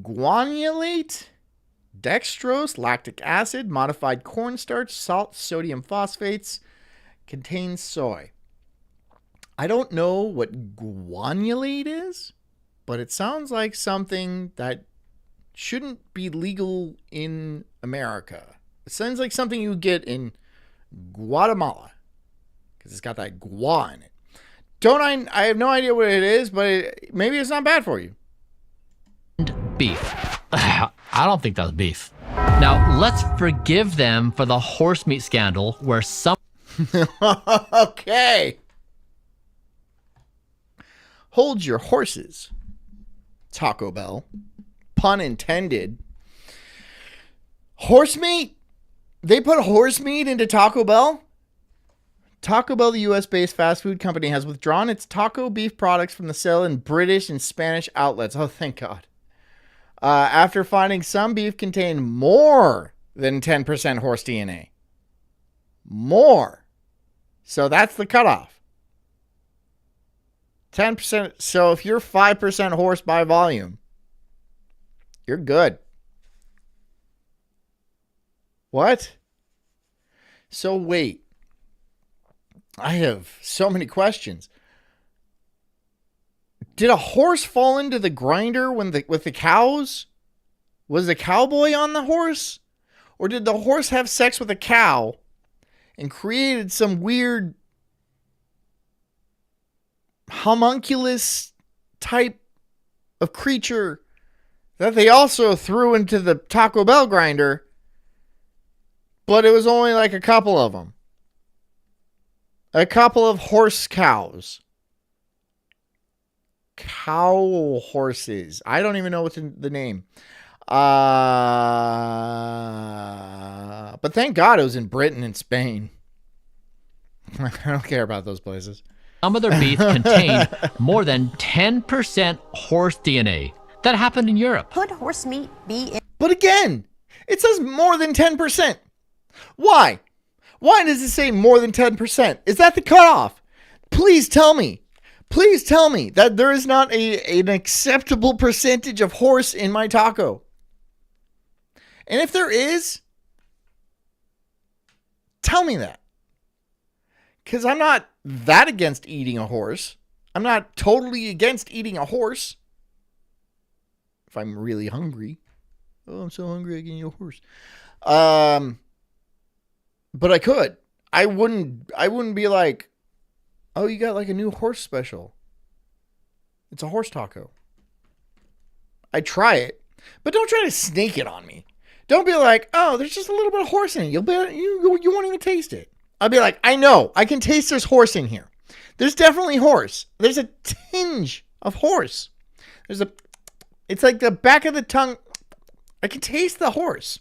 guanylate, dextrose, lactic acid, modified cornstarch, salt, sodium phosphates, contains soy. I don't know what guanylate is, but it sounds like something that shouldn't be legal in America. It sounds like something you get in Guatemala because it's got that gua in it. I have no idea what it is, but maybe it's not bad for you. beef. I don't think that's beef. Now, let's forgive them for the horse meat scandal where some... Okay. Hold your horses, Taco Bell. Pun intended. Horse meat? They put horse meat into Taco Bell? Taco Bell, the US-based fast food company, has withdrawn its taco beef products from the sale in British and Spanish outlets. Oh, thank God. After finding some beef contained more than 10% horse DNA. More. So that's the cutoff. 10%. So if you're 5% horse by volume, you're good. What? So wait. I have so many questions. Did a horse fall into the grinder with the cows? Was the cowboy on the horse? Or did the horse have sex with a cow and created some weird homunculus type of creature that they also threw into the Taco Bell grinder, but it was only like a couple of them. A couple of horse cows. Cow horses. I don't even know what's the name. But thank God it was in Britain and Spain. I don't care about those places. Some of their beef contained more than 10% horse DNA. That happened in Europe. Could horse meat be in? But again, it says more than 10%. Why? Why does it say more than 10%? Is that the cutoff? Please tell me. Please tell me that there is not an acceptable percentage of horse in my taco. And if there is, tell me that. Because I'm not that against eating a horse. I'm not totally against eating a horse. If I'm really hungry. Oh, I'm so hungry I can eat a horse. But I could. I wouldn't be like, oh, you got like a new horse special. It's a horse taco. I try it, but don't try to snake it on me. Don't be like, oh, there's just a little bit of horse in it. You won't even taste it. I'll be like, I know, I can taste there's horse in here. There's definitely horse. There's a tinge of horse. It's like the back of the tongue. I can taste the horse.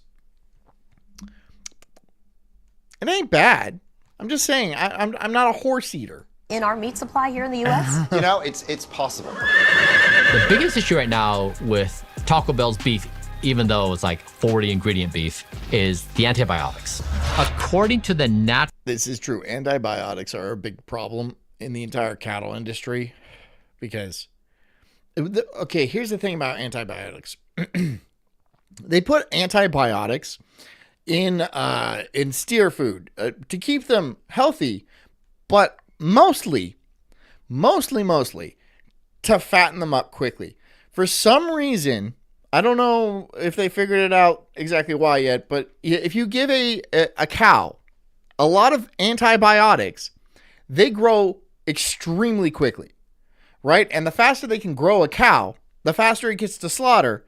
It ain't bad. I'm just saying, I'm not a horse eater. In our meat supply here in the U.S.? You know, it's possible. The biggest issue right now with Taco Bell's beef, even though it's like 40 ingredient beef, is the antibiotics. According to the This is true. Antibiotics are a big problem in the entire cattle industry because, okay, here's the thing about antibiotics. They put antibiotics in steer food to keep them healthy, but mostly to fatten them up quickly. For some reason, I don't know if they figured it out exactly why yet, but if you give a cow a lot of antibiotics, they grow extremely quickly, right? And the faster they can grow a cow, the faster it gets to slaughter,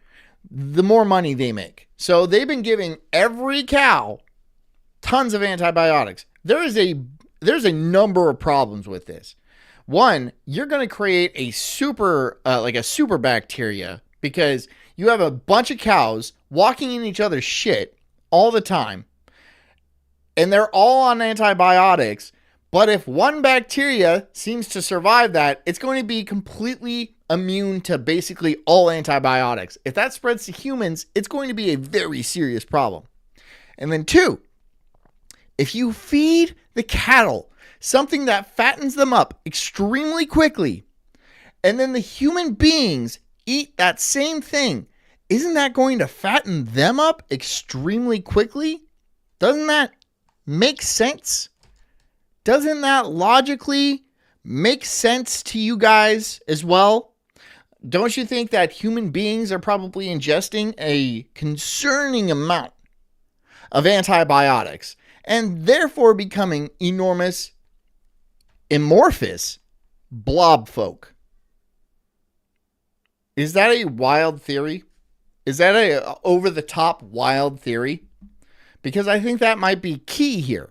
the more money they make. So they've been giving every cow tons of antibiotics. There's a number of problems with this. One, you're going to create a super bacteria because you have a bunch of cows walking in each other's shit all the time. And they're all on antibiotics. But if one bacteria seems to survive that, it's going to be completely immune to basically all antibiotics. If that spreads to humans, it's going to be a very serious problem. And then two, if you feed the cattle something that fattens them up extremely quickly, and then the human beings eat that same thing, isn't that going to fatten them up extremely quickly? Doesn't that make sense? Doesn't that logically make sense to you guys as well? Don't you think that human beings are probably ingesting a concerning amount of antibiotics and therefore becoming enormous, amorphous blob folk? Is that a wild theory? Is that a over-the-top wild theory? Because I think that might be key here.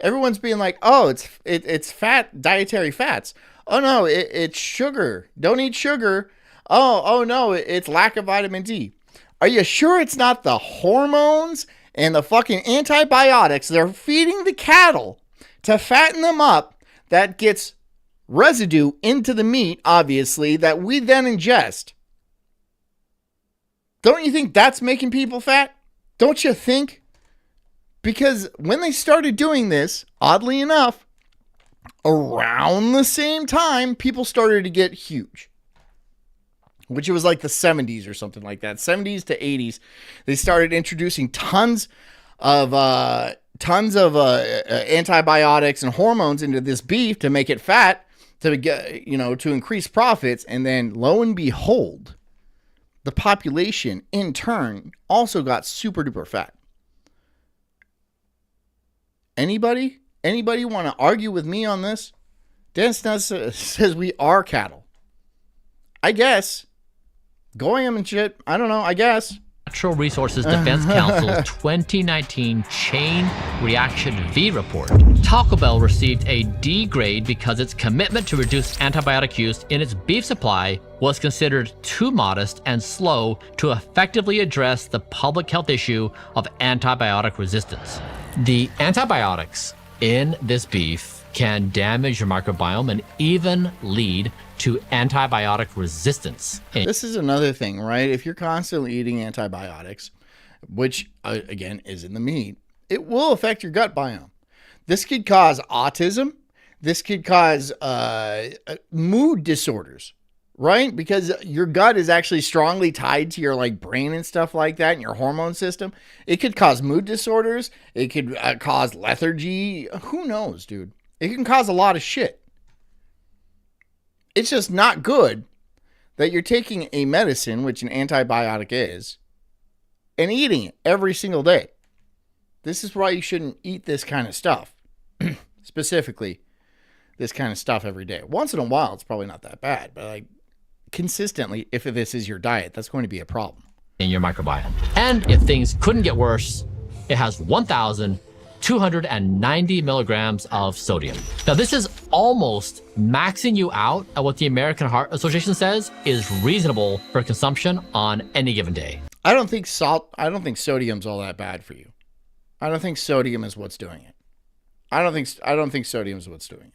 Everyone's being like, oh, it's fat, dietary fats. Oh, no, it's sugar. Don't eat sugar. Oh, no, it's lack of vitamin D. Are you sure it's not the hormones and the fucking antibiotics they're feeding the cattle to fatten them up that gets residue into the meat, obviously, that we then ingest? Don't you think that's making people fat? Don't you think? Because when they started doing this, oddly enough, around the same time, people started to get huge. Which it was like the 70s or something like that. 70s to 80s. They started introducing tons of antibiotics and hormones into this beef to make it fat, to get, to increase profits. And then lo and behold, the population in turn also got super duper fat. Anybody want to argue with me on this? Dan says we are cattle. I guess. Going them and shit. I don't know. I guess. Natural Resources Defense Council's 2019 Chain Reaction V report. Taco Bell received a D grade because its commitment to reduce antibiotic use in its beef supply was considered too modest and slow to effectively address the public health issue of antibiotic resistance. The antibiotics in this beef can damage your microbiome and even lead to antibiotic resistance. This is another thing, right? If you're constantly eating antibiotics, which again is in the meat, it will affect your gut biome. This could cause autism. This could cause mood disorders, right? Because your gut is actually strongly tied to your brain and stuff like that, and your hormone system. It could cause mood disorders. It could cause lethargy. Who knows, dude? It can cause a lot of shit. It's just not good that you're taking a medicine, which an antibiotic is, and eating it every single day. This is why you shouldn't eat this kind of stuff. Specifically, this kind of stuff every day. Once in a while, it's probably not that bad. But like consistently, if this is your diet, that's going to be a problem. In your microbiome. And if things couldn't get worse, it has 1,290 milligrams of sodium. Now, this is almost maxing you out at what the American Heart Association says is reasonable for consumption on any given day. I don't think sodium's all that bad for you. I don't think sodium is what's doing it. I don't think sodium is what's doing it.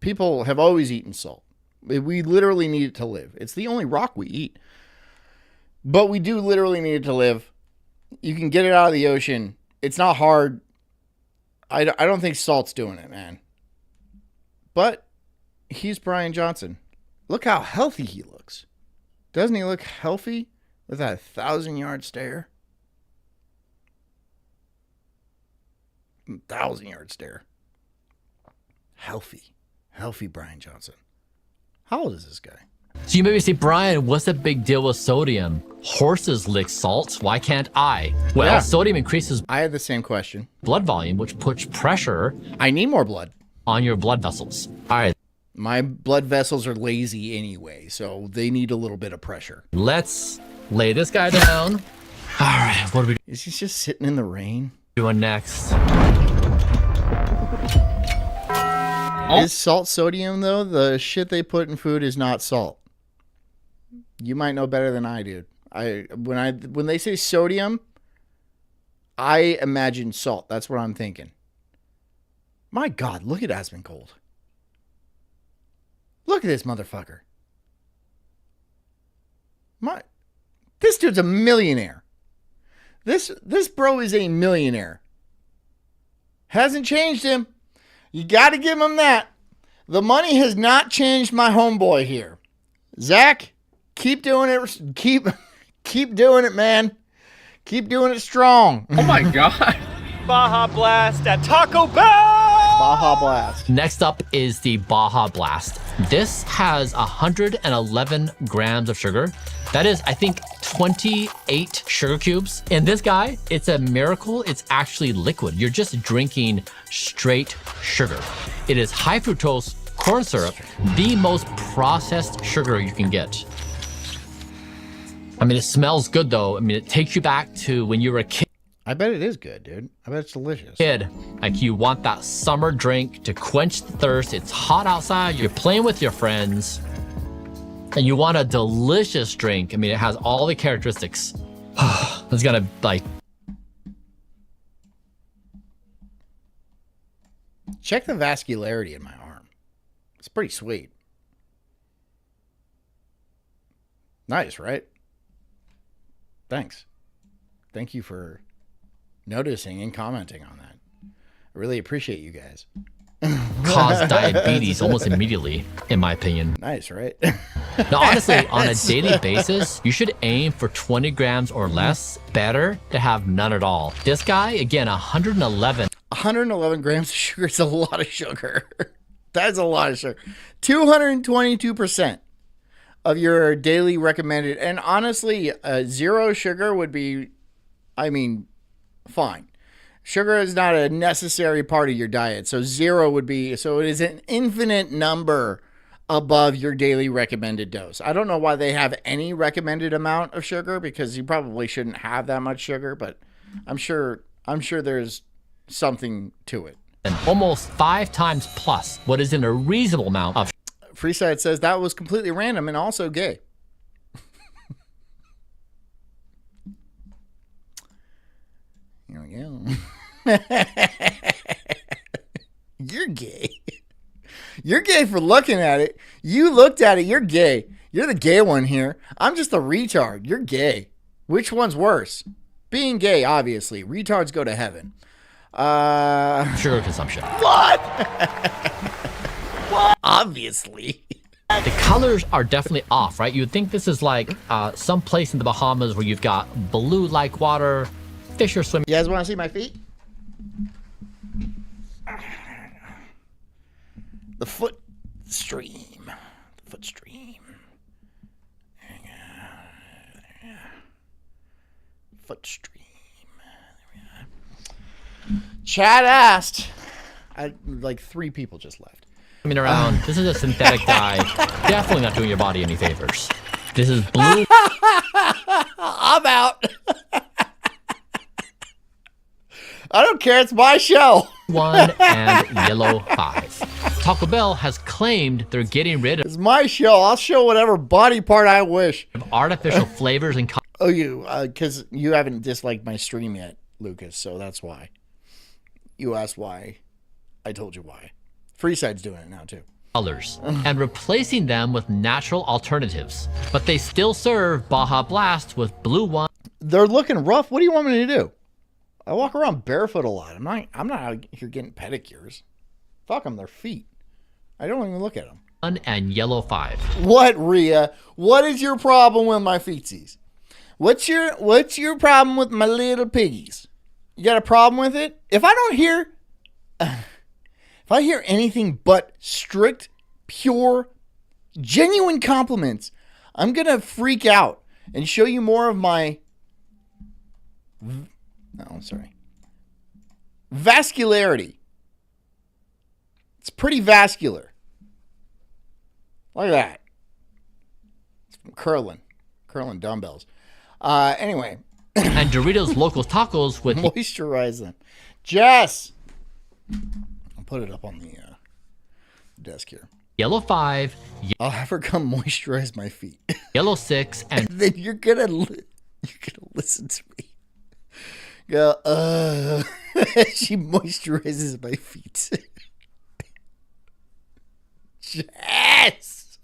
People have always eaten salt. We literally need it to live. It's the only rock we eat. But we do literally need it to live. You can get it out of the ocean. It's not hard. I don't think salt's doing it, man. But he's Brian Johnson. Look how healthy he looks. Doesn't he look healthy with that 1,000-yard stare? 1,000-yard stare. Healthy Brian Johnson. How old is this guy? So you maybe say, Brian, what's the big deal with sodium? Horses lick salt. Why can't I? Well, Yeah. Sodium increases I had the same question. blood volume, which puts pressure I need more blood. on your blood vessels. All right, My blood vessels are lazy anyway, so they need a little bit of pressure. let's lay this guy down. All right, what are we Is he just sitting in the rain? doing next? Is salt sodium, though? The shit they put in food is not salt. You might know better than I do. When they say sodium, I imagine salt. That's what I'm thinking. My God, look at Asmongold. Look at this motherfucker. This dude's a millionaire. This bro is a millionaire. Hasn't changed him. You got to give him that. The money has not changed my homeboy here. Zach, keep doing it. Keep doing it, man. Keep doing it strong. Oh my God. Baja Blast at Taco Bell! Baja Blast. Next up is the Baja Blast. This has 111 grams of sugar. That is, I think, 28 sugar cubes. And this guy, it's a miracle. It's actually liquid. You're just drinking straight sugar. It is high fructose corn syrup, the most processed sugar you can get. I mean, it smells good though. I mean, it takes you back to when you were a kid. I bet it is good, dude. I bet it's delicious. Like you want that summer drink to quench the thirst. It's hot outside. You're playing with your friends. And you want a delicious drink. I mean, it has all the characteristics. It's gonna like... Check the vascularity in my arm. It's pretty sweet. Nice, right? Thanks. Thank you for noticing and commenting on that. I really appreciate you guys. Cause diabetes almost immediately, in my opinion. Nice, right? Now, honestly, on a daily basis, you should aim for 20 grams or less. Better to have none at all. This guy, again, 111. 111 grams of sugar is a lot of sugar. That's a lot of sugar. 222% of your daily recommended. And honestly, zero sugar would be, I mean, fine. Sugar is not a necessary part of your diet. So zero would be, so it is an infinite number above your daily recommended dose. I don't know why they have any recommended amount of sugar, because you probably shouldn't have that much sugar, but I'm sure there's something to it. And almost 5 times plus what is in a reasonable amount of. Freeside says that was completely random and also gay. Here we go. You're gay. You're gay for looking at it. You looked at it. You're gay. You're the gay one here. I'm just a retard. You're gay. Which one's worse? Being gay, obviously. Retards go to heaven. Sugar consumption. What? What? Obviously. The colors are definitely off, right? You'd think this is like some place in the Bahamas where you've got blue-like water, fish are swimming. You guys want to see my feet? The foot stream. The foot stream. Foot stream. Chad asked. Like 3 people just left. Coming around. This is a synthetic dye. Definitely not doing your body any favors. This is blue. I'm out. I don't care. It's my show. 1 and yellow 5. Taco Bell has claimed they're getting rid It's my show. I'll show whatever body part I wish. of artificial flavors and Oh, you, because you haven't disliked my stream yet, Lucas, so that's why. You asked why. I told you why. Freeside's doing it now, too. colors and replacing them with natural alternatives. But they still serve Baja Blast with blue one. They're looking rough. What do you want me to do? I walk around barefoot a lot. I'm not out here getting pedicures. Fuck them, their feet. I don't even look at them. And yellow 5. What, Rhea? What is your problem with my feetsies? What's your problem with my little piggies? You got a problem with it? If I don't hear, if I hear anything but strict, pure, genuine compliments, I'm gonna freak out and show you more of my. No, sorry. Vascularity. It's pretty vascular. Look at that. It's from curling dumbbells. Anyway. And Doritos Local Tacos with moisturize them. Jess! I'll put it up on the desk here. yellow 5. I'll have her come moisturize my feet. Yellow 6 and then you're gonna listen to me. Go, she moisturizes my feet. Yes!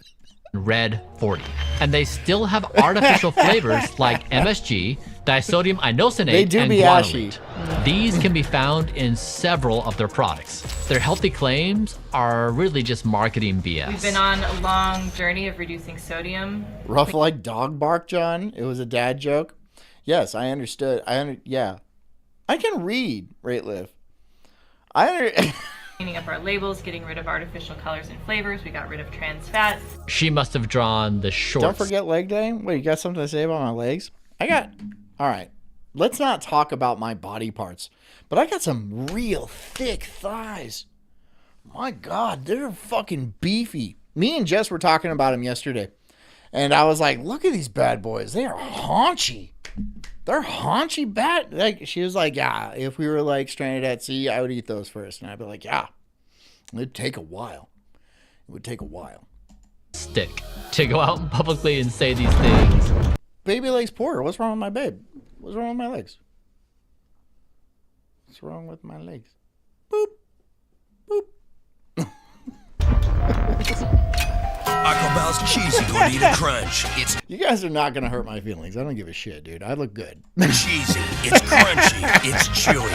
red 40. And they still have artificial flavors like MSG, disodium inosinate, and guanylate. These can be found in several of their products. Their healthy claims are really just marketing BS. We've been on a long journey of reducing sodium. Rough like dog bark, John. It was a dad joke. Yes, I understood. Yeah. I can read, Rateliff. Cleaning up our labels, getting rid of artificial colors and flavors. We got rid of trans fats. She must have drawn the shorts. Don't forget leg day. Wait, you got something to say about my legs? All right. Let's not talk about my body parts, but I got some real thick thighs. My God, they're fucking beefy. Me and Jess were talking about them yesterday, and I was like, look at these bad boys. They are haunchy. They're haunchy bad. Like, she was like, yeah, if we were like stranded at sea, I would eat those first. And I'd be like, yeah, it'd take a while. It would take a while. Stick to go out publicly and say these things. Baby legs porter. What's wrong with my babe? What's wrong with my legs? What's wrong with my legs? Boop. Boop. Taco Bell's cheesy gordita crunch. It's You guys are not going to hurt my feelings. I don't give a shit, dude. I look good. cheesy, it's crunchy, it's chewy.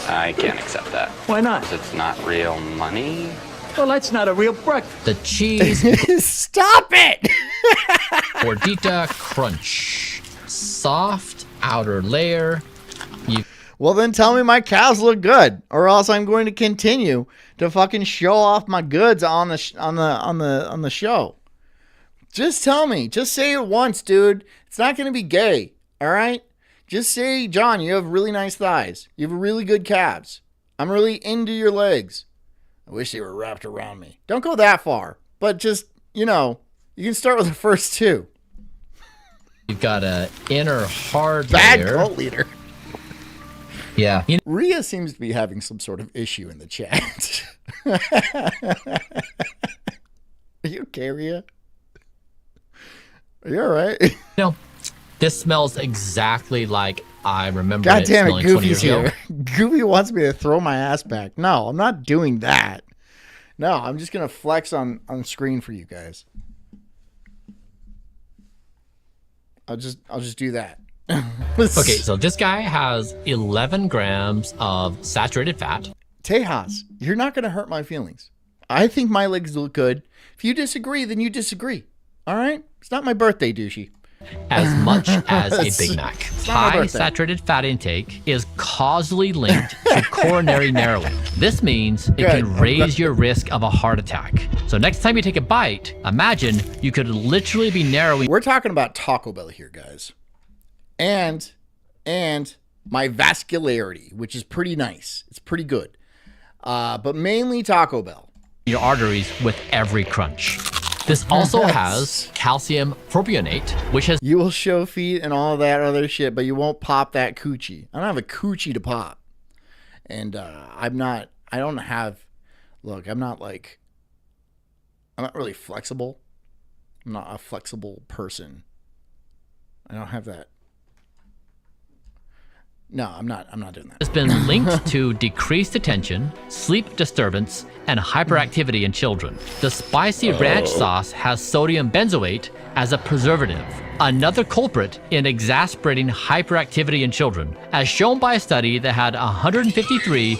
I can't accept that. Why not? 'Cause it's not real money. Well, that's not a real breakfast. The cheese Stop it! gordita crunch. Soft outer layer. Well, then tell me my cows look good, or else I'm going to continue to fucking show off my goods on the show. Just tell me. Just say it once, dude. It's not going to be gay, all right? Just say, John, you have really nice thighs. You have really good calves. I'm really into your legs. I wish they were wrapped around me. Don't go that far, but just, you can start with the first two. You've got an inner hard Bad layer. cult leader. Yeah. Rhea seems to be having some sort of issue in the chat. Are you okay, Rhea? Are you all right? No, this smells exactly like I remember God it damn it, smelling 20 Goofy's years ago. here. Goofy wants me to throw my ass back. No, I'm not doing that. No, I'm just going to flex on screen for you guys. I'll just do that. Okay, so this guy has 11 grams of saturated fat. Tejas, you're not going to hurt my feelings. I think my legs look good. If you disagree, then you disagree. All right? It's not my birthday, douchey. As much as a Big Mac. not my High birthday. saturated fat intake is causally linked to coronary narrowing. This means it can raise your risk of a heart attack. So next time you take a bite, imagine you could literally be narrowing. We're talking about Taco Bell here, guys. And my vascularity, which is pretty nice. It's pretty good. But mainly Taco Bell. Your arteries with every crunch. This also has calcium propionate, which has... You will show feet and all that other shit, but you won't pop that coochie. I don't have a coochie to pop. And I'm not really flexible. I'm not a flexible person. I don't have that. No, I'm not doing that. Has been linked to decreased attention, sleep disturbance, and hyperactivity in children. The spicy ranch sauce has sodium benzoate as a preservative, another culprit in exasperating hyperactivity in children, as shown by a study that had 153...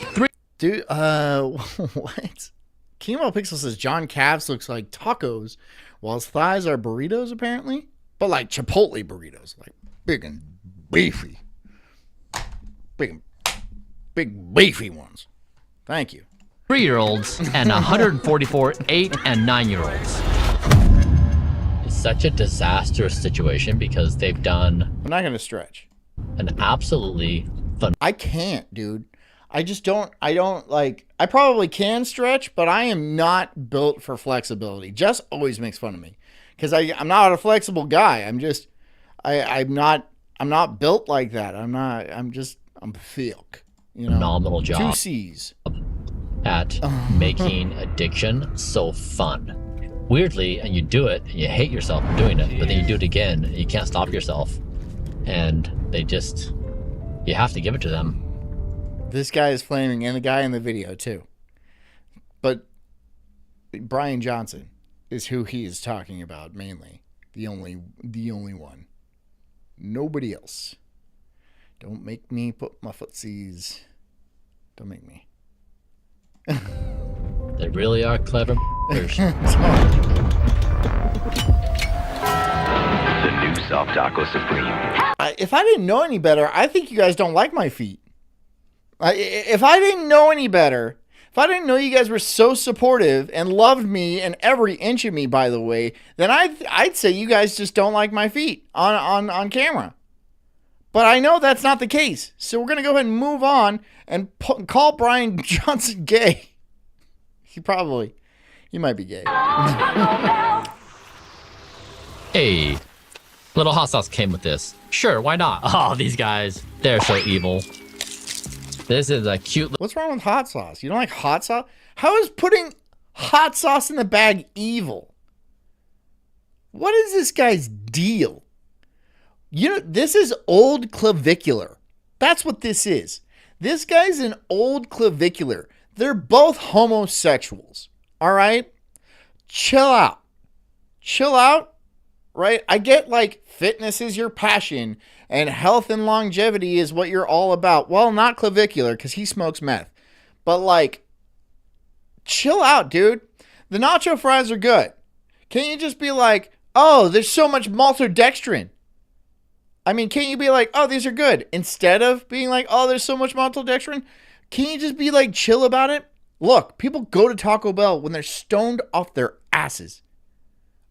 Dude, what? Chemo Pixel says John Calves looks like tacos, while his thighs are burritos, apparently. But like Chipotle burritos, like big and beefy. Big beefy ones. Thank you. 3-year-olds and 144 8 and 9-year-olds. It's such a disastrous situation because they've done... I'm not going to stretch. An absolutely fun... I can't, dude. I probably can stretch, but I am not built for flexibility. Jess always makes fun of me because I'm not a flexible guy. I'm not built like that. I'm thick. You know? Phenomenal job. 2 C's. At making addiction so fun. Weirdly, and you do it, and you hate yourself for doing it, but then you do it again, and you can't stop yourself. And you have to give it to them. This guy is flaming, and the guy in the video too. But Brian Johnson is who he is talking about mainly. The only one. Nobody else. Don't make me put my footsies. Don't make me. They really are clever. The new Soft Taco Supreme. If I didn't know any better, I think you guys don't like my feet. If I didn't know any better, if I didn't know you guys were so supportive and loved me and every inch of me, by the way, then I'd say you guys just don't like my feet on camera. But I know that's not the case. So we're going to go ahead and move on and call Brian Johnson gay. He might be gay. Hey, little hot sauce came with this. Sure, why not? Oh, these guys, they're so evil. This is a cute... What's wrong with hot sauce? You don't like hot sauce? How is putting hot sauce in the bag evil? What is this guy's deal? This is old clavicular. That's what this is. This guy's an old clavicular. They're both homosexuals. All right? Chill out. Chill out. Right? I get like fitness is your passion and health and longevity is what you're all about. Well, not clavicular because he smokes meth. But like, chill out, dude. The nacho fries are good. Can't you just be like, oh, there's so much maltodextrin? I mean, can't you be like, oh, these are good? Instead of being like, oh, there's so much maltodextrin. Can you just be like chill about it? Look, people go to Taco Bell when they're stoned off their asses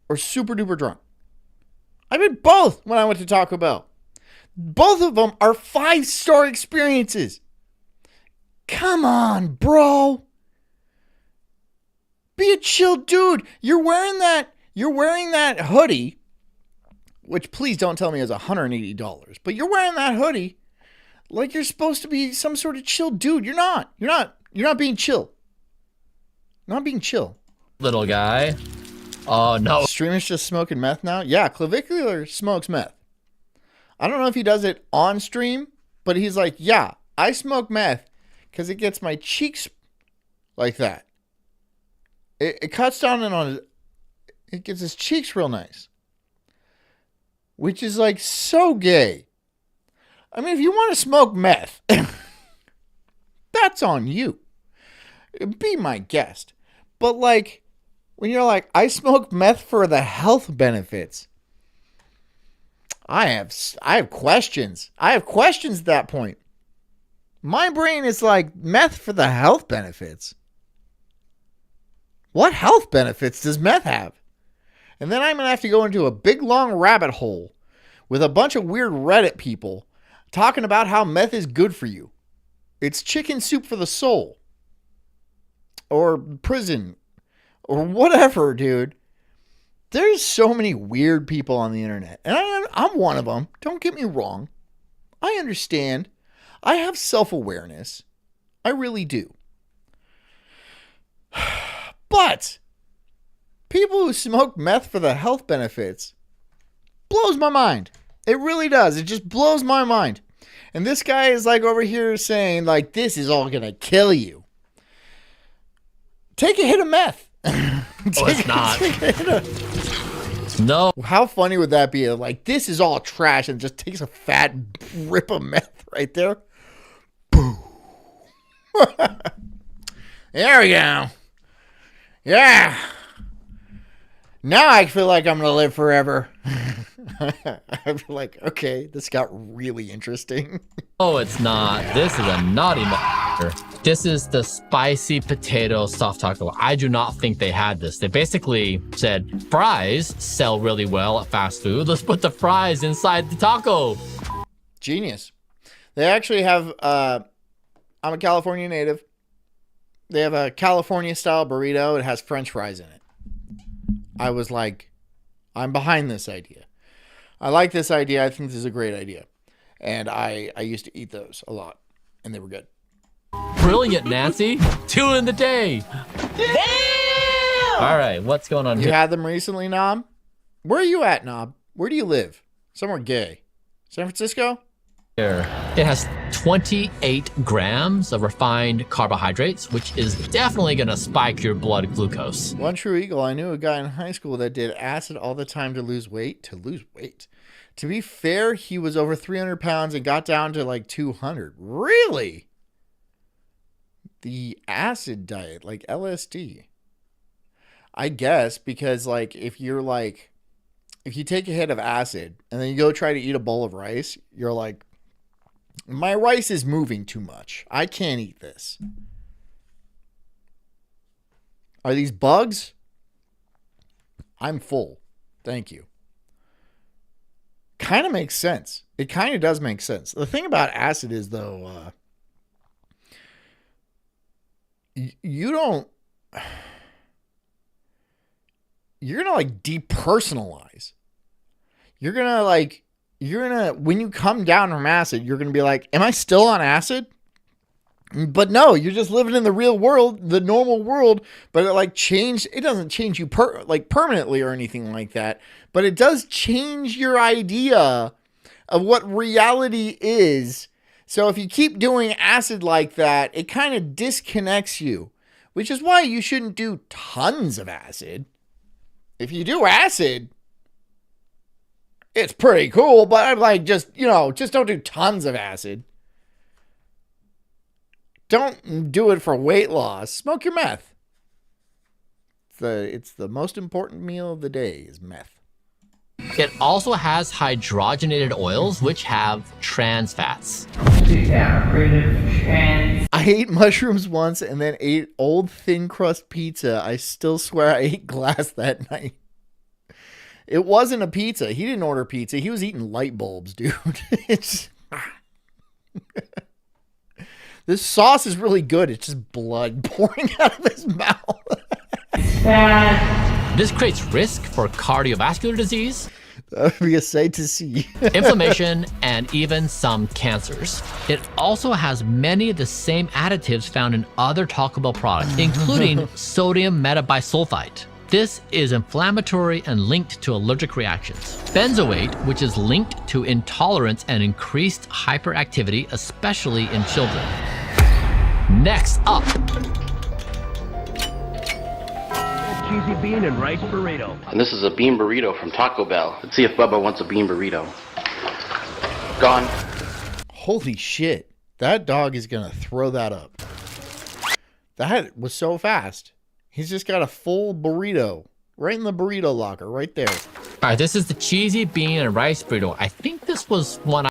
or super duper drunk. I did both when I went to Taco Bell. Both of them are 5-star experiences. Come on, bro. Be a chill dude. You're wearing that hoodie. Which please don't tell me is $180. But you're wearing that hoodie like you're supposed to be some sort of chill dude. You're not. You're not being chill. Not being chill. Little guy. Oh, no. Streamer's just smoking meth now? Yeah, Clavicular smokes meth. I don't know if he does it on stream, but he's like, yeah, I smoke meth because it gets my cheeks like that. It cuts down on it gets his cheeks real nice. Which is like so gay. I mean, if you want to smoke meth, that's on you. Be my guest. But like, when you're like, I smoke meth for the health benefits. I have questions. I have questions at that point. My brain is like, meth for the health benefits. What health benefits does meth have? And then I'm going to have to go into a big long rabbit hole with a bunch of weird Reddit people talking about how meth is good for you. It's chicken soup for the soul. Or prison. Or whatever, dude. There's so many weird people on the internet. And I'm one of them. Don't get me wrong. I understand. I have self-awareness. I really do. But people who smoke meth for the health benefits blows my mind. It really does. It just blows my mind. And this guy is like over here saying like, this is all going to kill you. Take a hit of meth. It's not. No. How funny would that be? Like, this is all trash, and just takes a fat rip of meth right there. Boom. There we go. Yeah. Now I feel like I'm going to live forever. I feel like, okay, this got really interesting. Oh, it's not. This is a naughty motherfucker. This is the spicy potato soft taco. I do not think they had this. They basically said, fries sell really well at fast food. Let's put the fries inside the taco. Genius. They actually have, I'm a California native. They have a California style burrito. It has French fries in it. I was like, I'm behind this idea. I like this idea. I think this is a great idea. And I used to eat those a lot, and they were good. Brilliant, Nancy. 2 in the day. Damn! All right, what's going on You here? had them recently, Knob? Where are you at, Knob? Where do you live? Somewhere gay. San Francisco? It has 28 grams of refined carbohydrates, which is definitely going to spike your blood glucose. One true eagle. I knew a guy in high school that did acid all the time to lose weight. To be fair, he was over 300 pounds and got down to like 200. Really? The acid diet, like LSD. I guess because like if you take a hit of acid and then you go try to eat a bowl of rice, you're like, my rice is moving too much. I can't eat this. Are these bugs? I'm full. Thank you. Kind of makes sense. It kind of does make sense. The thing about acid is, though, you're going to like depersonalize. When you come down from acid, you're going to be like, am I still on acid? But no, you're just living in the real world, the normal world, but it doesn't change you permanently or anything like that, but it does change your idea of what reality is. So if you keep doing acid like that, it kind of disconnects you, which is why you shouldn't do tons of acid. If you do acid, it's pretty cool, but I'm like, just don't do tons of acid. Don't do it for weight loss. Smoke your meth. It's the most important meal of the day is meth. It also has hydrogenated oils, which have trans fats. I ate mushrooms once and then ate old thin crust pizza. I still swear I ate glass that night. It wasn't a pizza. He didn't order pizza. He was eating light bulbs, dude. This sauce is really good. It's just blood pouring out of his mouth. This creates risk for cardiovascular disease. That would be a sight to see. Inflammation, and even some cancers. It also has many of the same additives found in other Taco Bell products, including sodium metabisulfite. This is inflammatory and linked to allergic reactions. Benzoate, which is linked to intolerance and increased hyperactivity, especially in children. Next up. Cheesy bean and rice burrito. And this is a bean burrito from Taco Bell. Let's see if Bubba wants a bean burrito. Gone. Holy shit. That dog is going to throw that up. That was so fast. He's just got a full burrito right in the burrito locker right there. All right, this is the cheesy bean and rice burrito. I think this was one.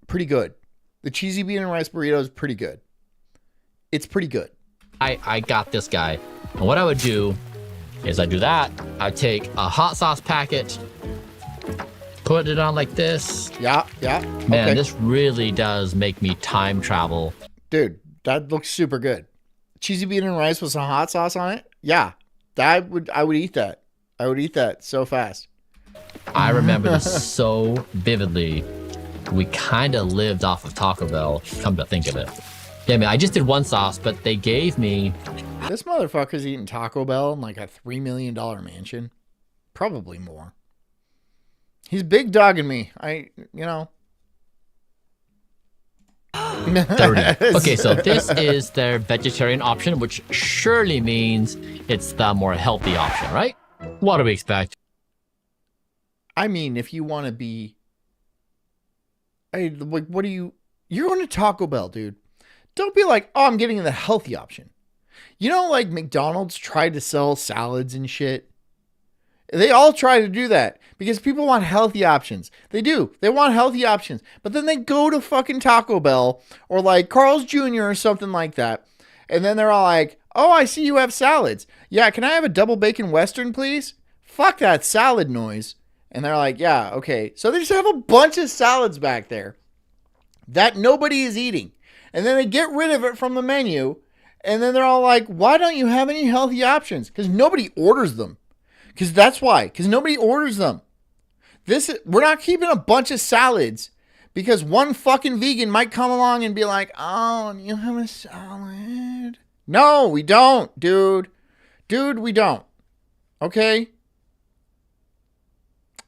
Pretty good. The cheesy bean and rice burrito is pretty good. It's pretty good. I got this guy. And what I would do is I do that. I take a hot sauce packet, put it on like this. Yeah. Man, okay. this really does make me time travel. Dude, that looks super good. Cheesy bean and rice with some hot sauce on it. Yeah, I would eat that. I would eat that so fast. I remember this so vividly. We kind of lived off of Taco Bell, come to think of it. Yeah, man, I just did one sauce, but they gave me... This motherfucker's eating Taco Bell in like a $3 million mansion. Probably more. He's big dogging me. You know. 30. Okay, so this is their vegetarian option, which surely means it's the more healthy option, right? What do we expect? I mean, if you want to be... like, what do you... You're going to Taco Bell, dude. Don't be like, oh, I'm getting the healthy option. You know, like McDonald's tried to sell salads and shit. They all try to do that because people want healthy options. They do. They want healthy options. But then they go to fucking Taco Bell or like Carl's Jr. or something like that. And then they're all like, oh, I see you have salads. Yeah, can I have a double bacon Western, please? Fuck that salad noise. And they're like, yeah, okay. So they just have a bunch of salads back there that nobody is eating. And then they get rid of it from the menu. And then they're all like, why don't you have any healthy options? Because nobody orders them. Because that's why. Because nobody orders them. We're not keeping a bunch of salads because one fucking vegan might come along and be like, oh, you have a salad? No, we don't, dude. Dude, we don't. Okay?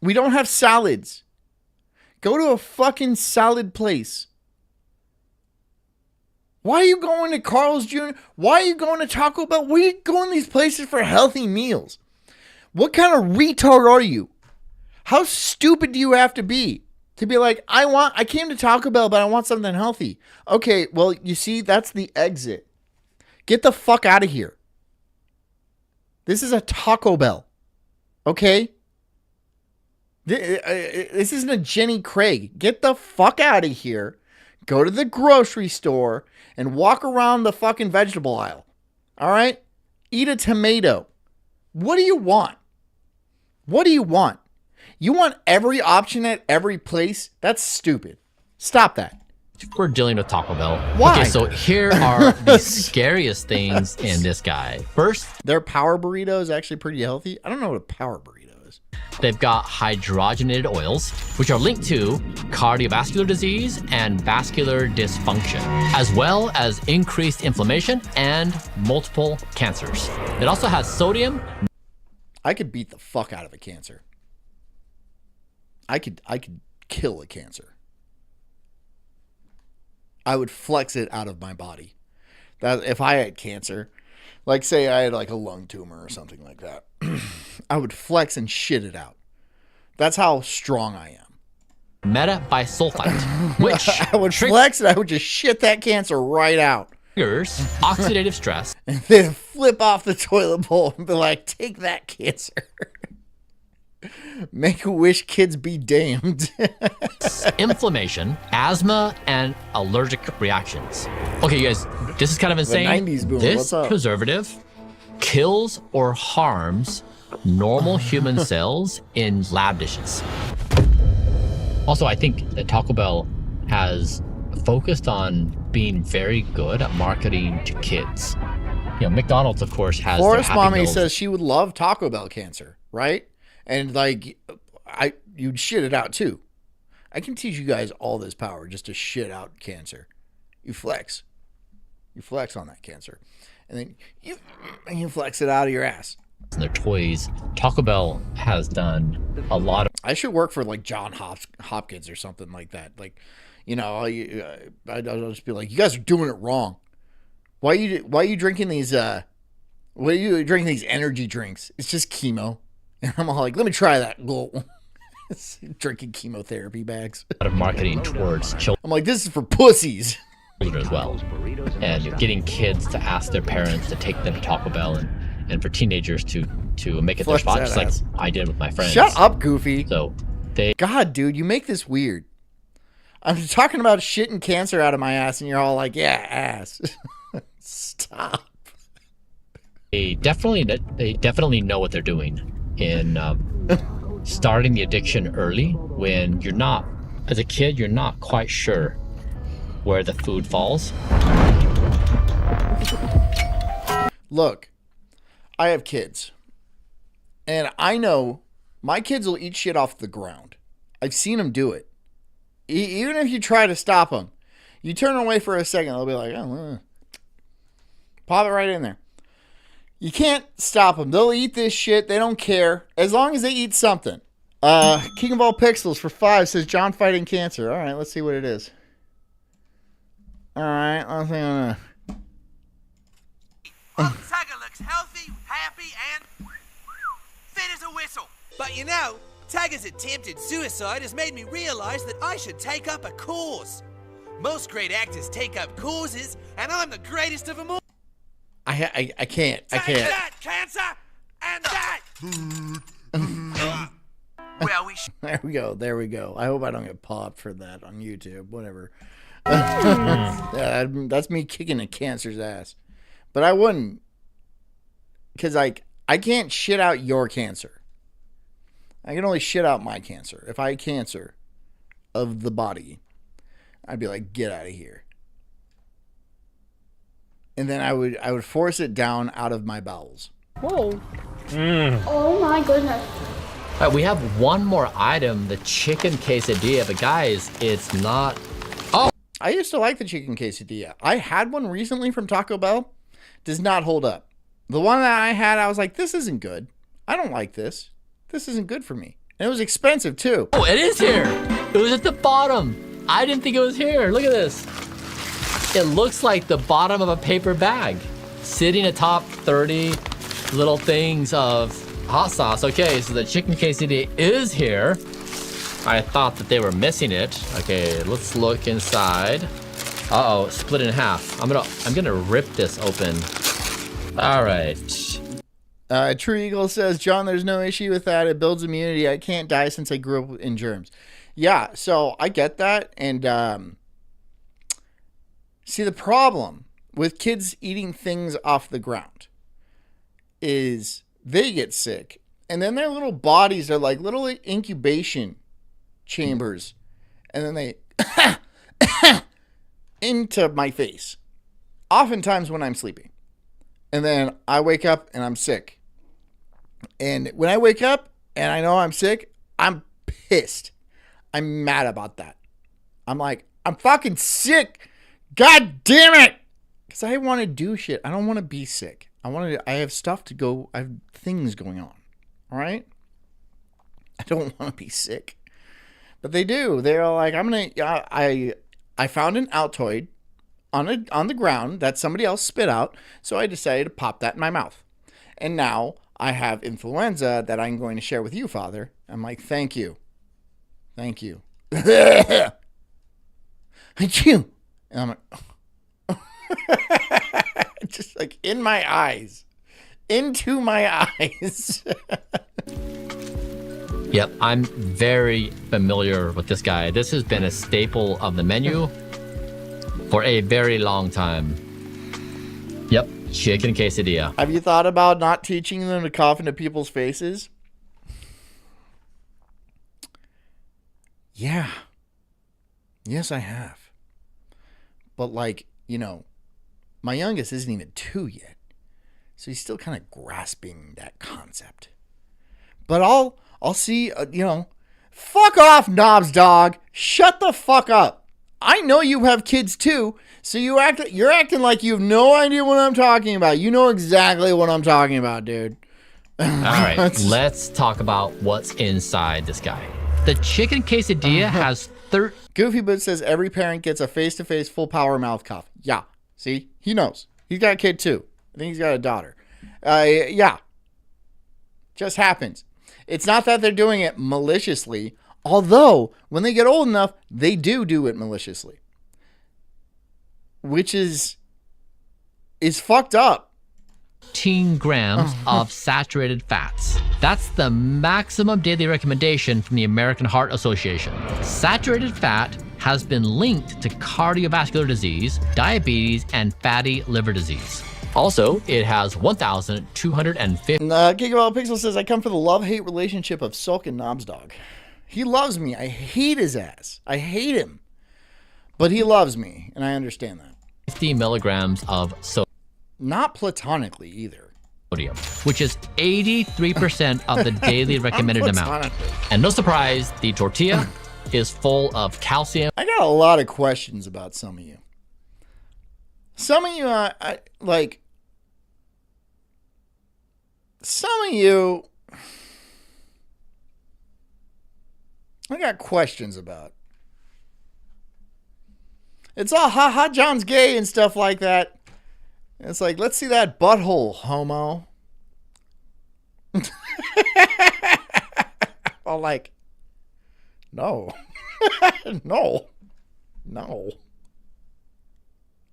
We don't have salads. Go to a fucking salad place. Why are you going to Carl's Jr.? Why are you going to Taco Bell? Why are you going to these places for healthy meals? What kind of retard are you? How stupid do you have to be like, I came to Taco Bell, but I want something healthy. Okay, well, you see, that's the exit. Get the fuck out of here. This is a Taco Bell. Okay? This isn't a Jenny Craig. Get the fuck out of here. Go to the grocery store and walk around the fucking vegetable aisle. All right? Eat a tomato. What do you want? What do you want? You want every option at every place? That's stupid. Stop that. We're dealing with Taco Bell. Why? Okay, so here are the scariest things in this guy. First, their power burrito is actually pretty healthy. I don't know what a power burrito is. They've got hydrogenated oils, which are linked to cardiovascular disease and vascular dysfunction, as well as increased inflammation and multiple cancers. It also has sodium. I could beat the fuck out of a cancer. I could kill a cancer. I would flex it out of my body. That if I had cancer, like say I had like a lung tumor or something like that, I would flex and shit it out. That's how strong I am. Metabisulfite, which I would flex and I would just shit that cancer right out. Triggers oxidative stress. And then flip off the toilet bowl and be like, take that cancer. Make a wish, kids be damned. Inflammation, asthma, and allergic reactions. Okay, you guys, this is kind of insane. The 90s boomer, this what's up? preservative kills or harms normal human cells in lab dishes. Also, I think that Taco Bell has focused on being very good at marketing to kids. You know, McDonald's, of course, has Forrest their Happy Mommy Meals. says she would love Taco Bell cancer, right? And like, you'd shit it out too. I can teach you guys all this power just to shit out cancer. You flex on that cancer, and then you flex it out of your ass. And their toys. Taco Bell has done a lot of. I should work for like John Hopkins or something like that. Like, you know, I'll just be like, you guys are doing it wrong. Why are you drinking these? Why are you drinking these energy drinks? It's just chemo. And I'm all like, let me try that. Drinking chemotherapy bags. A lot of marketing towards children. I'm like, this is for pussies. As well, and getting kids to ask their parents to take them to Taco Bell, and for teenagers to make it their spot, just like I did with my friends. Shut up, Goofy. So God, dude, you make this weird. I'm talking about shitting cancer out of my ass, and you're all like, yeah, ass. Stop. They definitely know what they're doing in starting the addiction early when you're not, as a kid, you're not quite sure where the food falls. Look, I have kids, and I know my kids will eat shit off the ground. I've seen them do it. Even if you try to stop them, you turn away for a second, they'll be like, oh, pop it right in there. You can't stop them. They'll eat this shit. They don't care. As long as they eat something. King of all pixels for 5 says John fighting cancer. All right, let's see what it is. All right, let's see. Tagger looks healthy, happy, and fit as a whistle. But you know, Tagger's attempted suicide has made me realize that I should take up a cause. Most great actors take up causes, and I'm the greatest of them all. I can't. I Take can't. that, cancer, and that. Well, There we go. There we go. I hope I don't get popped for that on YouTube. Whatever. That's me kicking a cancer's ass. But I wouldn't. Because, like, I can't shit out your cancer. I can only shit out my cancer. If I had cancer of the body, I'd be like, get out of here. And then I would force it down out of my bowels. Whoa. Oh my goodness. All right, we have one more item, the chicken quesadilla, but guys, it's not... Oh! I used to like the chicken quesadilla. I had one recently from Taco Bell. Does not hold up. The one that I had, I was like, this isn't good. I don't like this. This isn't good for me. And it was expensive, too. Oh, it is here! It was at the bottom. I didn't think it was here. Look at this. It looks like the bottom of a paper bag. Sitting atop 30 little things of hot sauce. Okay, so the chicken quesadilla is here. I thought that they were missing it. Okay, let's look inside. Uh-oh, split in half. I'm gonna rip this open. All right. True Eagle says, John, there's no issue with that. It builds immunity. I can't die since I grew up in germs. Yeah, so I get that. And see, the problem with kids eating things off the ground is they get sick. And then their little bodies are like little incubation chambers. And then they into my face. Oftentimes when I'm sleeping. And then I wake up and I'm sick. And when I wake up and I know I'm sick, I'm pissed. I'm mad about that. I'm like, I'm fucking sick. God damn it. Because I want to do shit. I don't want to be sick. I have stuff to go. I have things going on. All right? I don't want to be sick. But they do. They're like, I found an Altoid on the ground that somebody else spit out, so I decided to pop that in my mouth. And now I have influenza that I'm going to share with you, Father. I'm like, thank you. Thank you. Achoo. And I'm like, just like in my eyes. Into my eyes. Yep, I'm very familiar with this guy. This has been a staple of the menu for a very long time. Yep, chicken quesadilla. Have you thought about not teaching them to cough into people's faces? Yeah. Yes, I have. But like, you know, my youngest isn't even 2 yet. So he's still kind of grasping that concept. But I'll see, you know, fuck off, Knobs dog. Shut the fuck up. I know you have kids too, so you're acting like you have no idea what I'm talking about. You know exactly what I'm talking about, dude. All right, let's talk about what's inside this guy. The chicken quesadilla has Goofy Boot says every parent gets a face-to-face full power mouth cough. Yeah, see? He knows. He's got a kid too. I think he's got a daughter. Yeah. Just happens. It's not that they're doing it maliciously, although when they get old enough, they do it maliciously. Which is fucked up. 15 grams of saturated fats. That's the maximum daily recommendation from the American Heart Association. Saturated fat has been linked to cardiovascular disease, diabetes, and fatty liver disease. Also, it has 1,250. Gigabyte Pixel says, I come for the love-hate relationship of Sulk and Knobs Dog. He loves me. I hate his ass. I hate him. But he loves me, and I understand that. 50 milligrams of sodium. Not platonically either. Which is 83% of the daily recommended amount. And no surprise, the tortilla is full of calcium. I got a lot of questions about some of you. Some of you, some of you, I got questions about. It's all, haha, John's gay and stuff like that. It's like, let's see that butthole, homo. All like, no. No.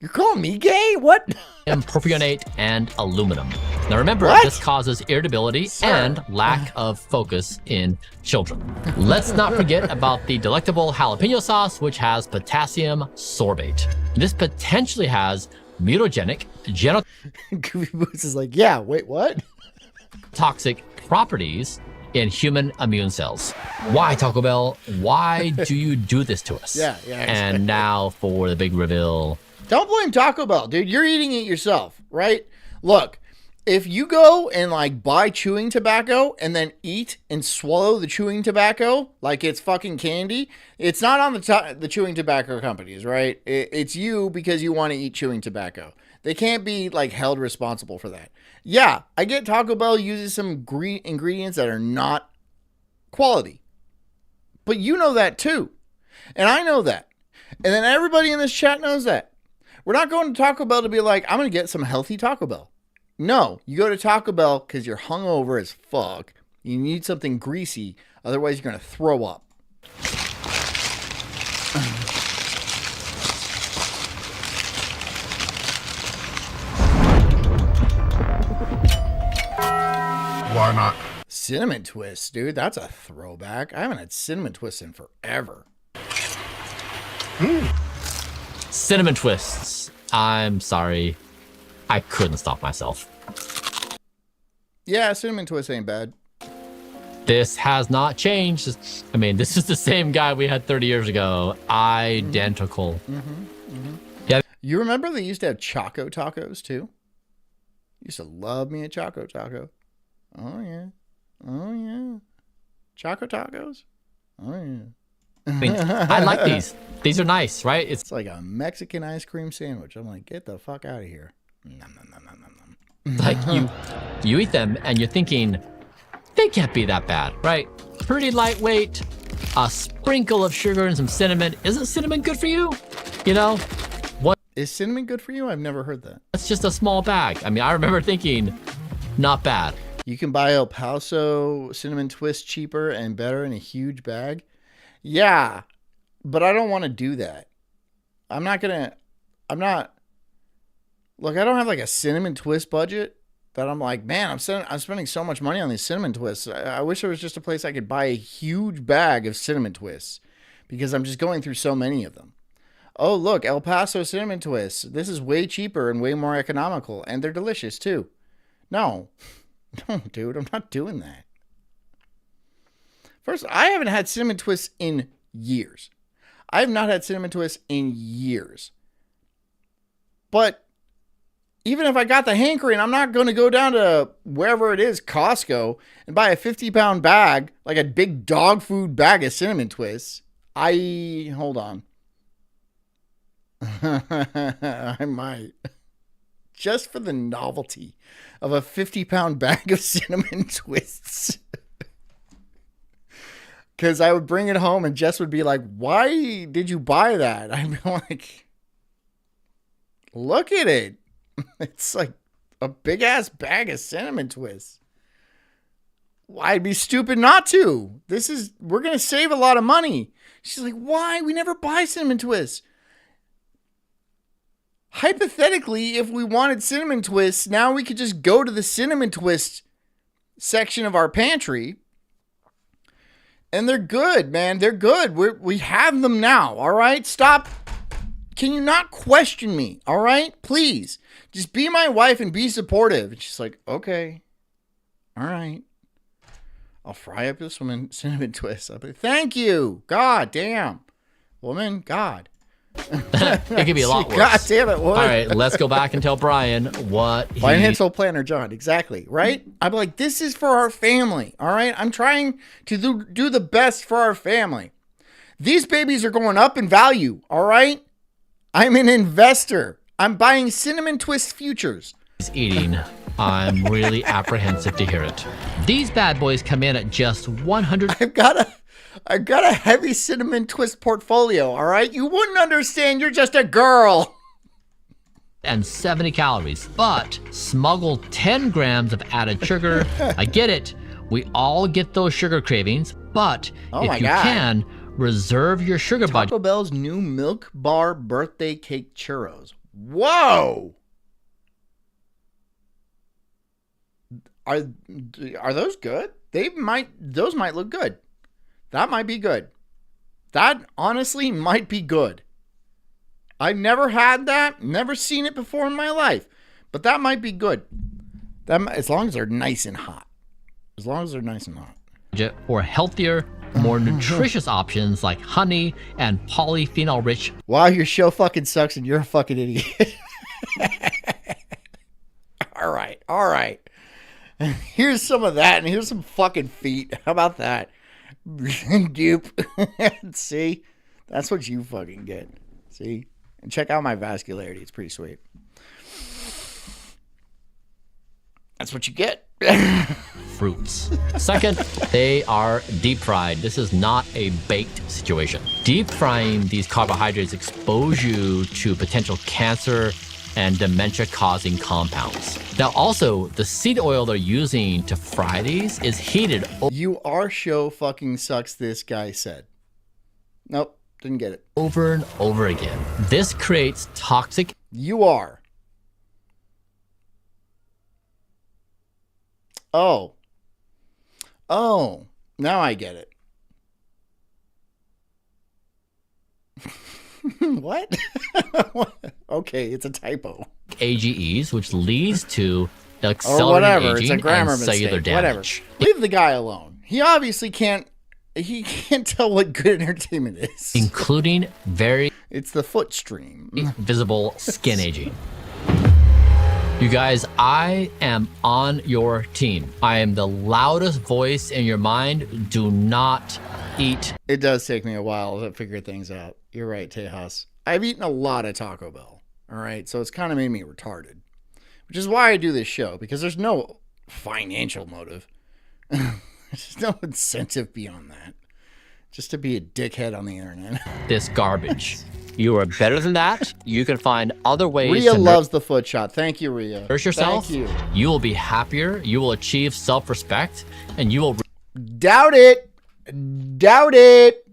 You're calling me gay? What? Propionate and aluminum. Now remember, this causes irritability and lack of focus in children. Let's not forget about the delectable jalapeno sauce, which has potassium sorbate. This potentially has mutagenic, Goofy Boots is like, yeah, wait, what? Toxic properties in human immune cells. Why, Taco Bell? Why do you do this to us? Yeah. And now for the big reveal. Don't blame Taco Bell, dude. You're eating it yourself, right? Look, if you go and like buy chewing tobacco and then eat and swallow the chewing tobacco like it's fucking candy, it's not on the chewing tobacco companies, right? It's you because you want to eat chewing tobacco. They can't be like held responsible for that. Yeah, I get Taco Bell uses some ingredients that are not quality. But you know that too. And I know that. And then everybody in this chat knows that. We're not going to Taco Bell to be like, I'm going to get some healthy Taco Bell. No, you go to Taco Bell because you're hungover as fuck. You need something greasy. Otherwise, you're going to throw up. Why not? Cinnamon twists, dude. That's a throwback. I haven't had cinnamon twists in forever. Cinnamon twists. I'm sorry. I couldn't stop myself. Yeah, cinnamon twist ain't bad. This has not changed. I mean, this is the same guy we had 30 years ago. Identical. Yeah. You remember they used to have Choco Tacos too? Used to love me a Choco Taco. Oh yeah. Choco Tacos? Oh yeah. I mean, I like these. These are nice, right? It's like a Mexican ice cream sandwich. I'm like, get the fuck out of here. Nom, nom, nom, nom, nom. Like you eat them and you're thinking, they can't be that bad, right? Pretty lightweight, a sprinkle of sugar and some cinnamon. Isn't cinnamon good for you? You know? What is cinnamon good for you? I've never heard that. It's just a small bag. I mean, I remember thinking, not bad. You can buy El Paso cinnamon twist cheaper and better in a huge bag. Yeah, but I don't want to do that. Look, I don't have like a cinnamon twist budget that I'm like, man, I'm spending so much money on these cinnamon twists. I wish there was just a place I could buy a huge bag of cinnamon twists because I'm just going through so many of them. Oh, look, El Paso cinnamon twists. This is way cheaper and way more economical, and they're delicious too. No, dude, I'm not doing that. First, I haven't had cinnamon twists in years. I have not had cinnamon twists in years. But even if I got the hankering, I'm not going to go down to wherever it is, Costco, and buy a 50-pound bag, like a big dog food bag of cinnamon twists. Hold on. I might. Just for the novelty of a 50-pound bag of cinnamon twists. Because I would bring it home and Jess would be like, why did you buy that? I'd be like, look at it. It's like a big ass bag of cinnamon twists. I'd be stupid not to. We're going to save a lot of money. She's like, why? We never buy cinnamon twists. Hypothetically, if we wanted cinnamon twists, now we could just go to the cinnamon twist section of our pantry. And they're good, man. They're good. We have them now. All right. Stop can you not question me? All right, please, just be my wife and be supportive. And she's like, okay, all right. I'll fry up this cinnamon twist. I'll be, thank you. God damn, woman, God. It could be a lot worse. God damn it, woman. All right, let's go back and tell Brian what Financial planner John, exactly, right? I'm like, this is for our family, all right? I'm trying to do the best for our family. These babies are going up in value, all right? I'm an investor. I'm buying cinnamon twist futures. He's eating. I'm really apprehensive to hear it. These bad boys come in at just 100. I've got a heavy cinnamon twist portfolio, all right? You wouldn't understand. You're just a girl. And 70 calories, but smuggle 10 grams of added sugar. I get it. We all get those sugar cravings, but if you can, reserve your sugar budget. Taco Bell's new Milk Bar birthday cake churros. Whoa! Are those good? Those might look good. That might be good. That honestly might be good. I've never had that, never seen it before in my life, but that might be good. As long as they're nice and hot. As long as they're nice and hot. Or healthier, more nutritious options like honey and polyphenol-rich. Wow, your show fucking sucks and you're a fucking idiot. All right. Here's some of that and here's some fucking feet. How about that? Dupe. See? That's what you fucking get. See? And check out my vascularity. It's pretty sweet. That's what you get. Fruits. Second, they are deep fried. This is not a baked situation. Deep frying these carbohydrates expose you to potential cancer and dementia-causing compounds. Now, also, the seed oil they're using to fry these is heated. Our show fucking sucks, this guy said. Nope, didn't get it. Over and over again. This creates toxic. You are. Oh, now I get it. What? Okay, it's a typo. AGEs, which leads to Or accelerated whatever, aging it's a grammar and cellular mistake. damage. Whatever. Leave the guy alone. He obviously can't tell what good entertainment is. Including very It's the foot stream. visible skin aging. You guys, I am on your team. I am the loudest voice in your mind. Do not eat. It does take me a while to figure things out. You're right, Tejas. I've eaten a lot of Taco Bell. All right, so it's kind of made me retarded, which is why I do this show, because there's no financial motive. There's no incentive beyond that. Just to be a dickhead on the internet. This garbage. You are better than that. You can find other ways Rhea to loves the foot shot. Thank you, Rhea. nourish yourself. Thank you. You will be happier. You will achieve self-respect, and you will Doubt it. Doubt it.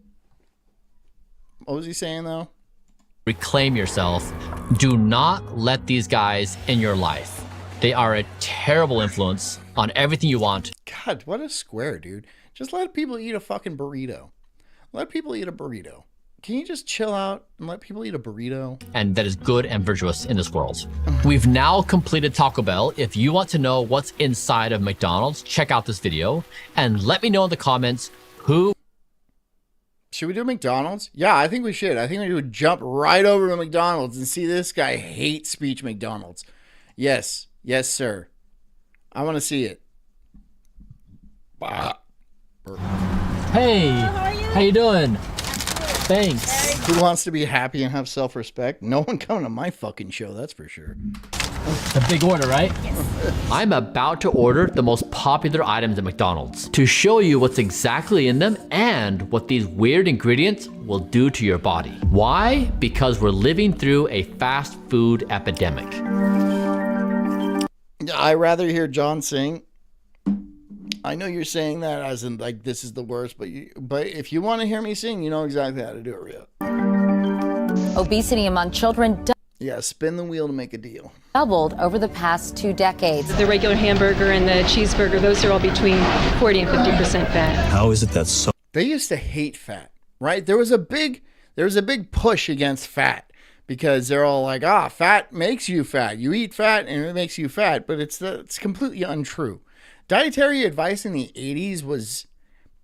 What was he saying, though? reclaim yourself. Do not let these guys in your life. They are a terrible influence on everything you want. God, what a square, dude. Just let people eat a fucking burrito. Let people eat a burrito. Can you just chill out and let people eat a burrito? And that is good and virtuous in this world. We've now completed Taco Bell. If you want to know what's inside of McDonald's, check out this video and let me know in the comments who. Should we do McDonald's? Yeah, I think we should. I think we would jump right over to McDonald's and see this guy hate speech McDonald's. Yes. Yes, sir. I want to see it. Hey, how you doing? Thanks. Who wants to be happy and have self-respect? No one coming to my fucking show, that's for sure. It's a big order, right? Yes. I'm about to order the most popular items at McDonald's to show you what's exactly in them and what these weird ingredients will do to your body. Why? Because we're living through a fast food epidemic. I'd rather hear John sing. I know you're saying that as in like this is the worst, but if you want to hear me sing, you know exactly how to do it, Rhea. Obesity among children Yeah, spin the wheel to make a deal. doubled over the past 2 decades. The regular hamburger and the cheeseburger, those are all between 40 and 50% fat. How is it that so? They used to hate fat, right? There was a big push against fat because they're all like, fat makes you fat. You eat fat and it makes you fat. But it's completely untrue. Dietary advice in the 80s was,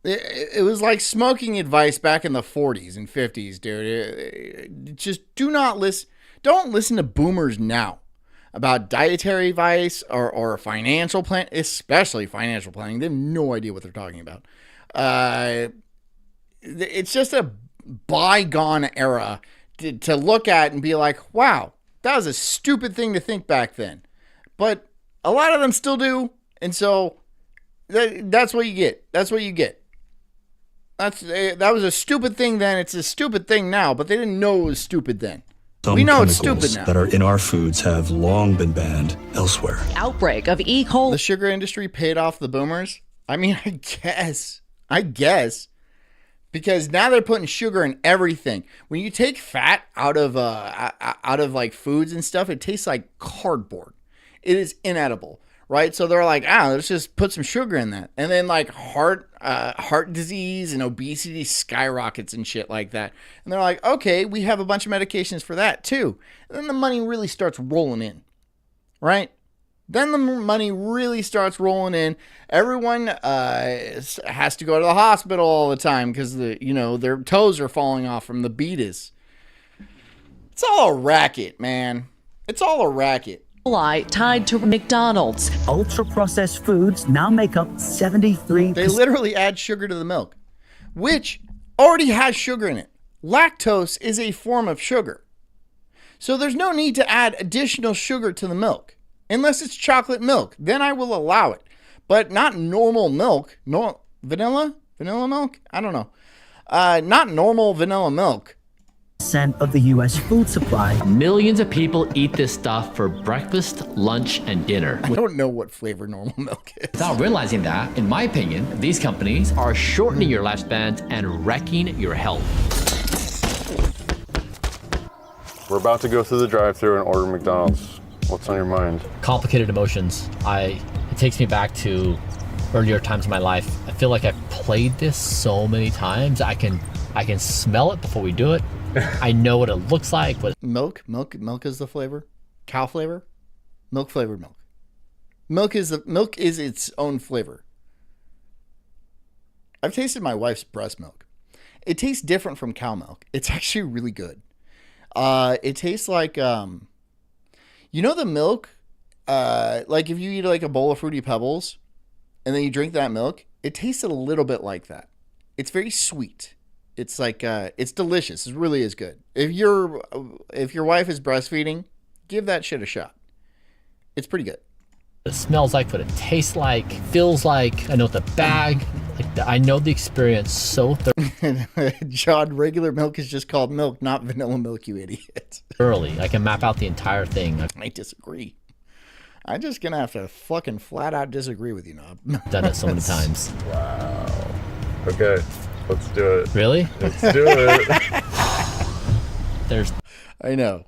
it was like smoking advice back in the 40s and 50s, dude. Just don't listen to boomers now about dietary advice or financial plan, especially financial planning. They have no idea what they're talking about. It's just a bygone era to look at and be like, wow, that was a stupid thing to think back then. But a lot of them still do. And so that's what you get. That's what you get. That was a stupid thing then. It's a stupid thing now, but they didn't know it was stupid then. We know it's stupid now. That are in our foods have long been banned elsewhere. Outbreak of E. coli. The sugar industry paid off the boomers. I mean, I guess. Because now they're putting sugar in everything. When you take fat out of like foods and stuff, it tastes like cardboard. It is inedible, right? So they're like, let's just put some sugar in that. And then like heart disease and obesity skyrockets and shit like that. And they're like, okay, we have a bunch of medications for that too. And then the money really starts rolling in, right? Then the money really starts rolling in. Everyone has to go to the hospital all the time because their toes are falling off from the beatus. It's all a racket, man. It's all a racket. Tied to McDonald's. Ultra-processed foods now make up 73%. They literally add sugar to the milk, which already has sugar in it. Lactose is a form of sugar. So there's no need to add additional sugar to the milk. Unless it's chocolate milk, then I will allow it. But not normal milk. No, vanilla milk? I don't know. Not normal vanilla milk. Of the U.S. food supply. Millions of people eat this stuff for breakfast, lunch, and dinner. I don't know what flavor normal milk is. Without realizing that, in my opinion, these companies are shortening your lifespans and wrecking your health. We're about to go through the drive-thru and order McDonald's. What's on your mind? Complicated emotions. It takes me back to earlier times in my life. I feel like I've played this so many times. I can smell it before we do it. I know what it looks like. Milk is the flavor. Cow flavor. Milk flavored milk. Milk is its own flavor. I've tasted my wife's breast milk. It tastes different from cow milk. It's actually really good. It tastes like the milk, like if you eat like a bowl of Fruity Pebbles and then you drink that milk, it tastes a little bit like that. It's very sweet. It's like, it's delicious. It really is good. If your wife is breastfeeding, give that shit a shot. It's pretty good. It smells like, what it tastes like, feels like. I know the bag. I know the experience so John, regular milk is just called milk, not vanilla milk, you idiot. thoroughly. I can map out the entire thing. I disagree. I'm just going to have to fucking flat out disagree with you, Knob. Done it so many times. Wow. Okay, let's do it. Really? Let's do it. I know.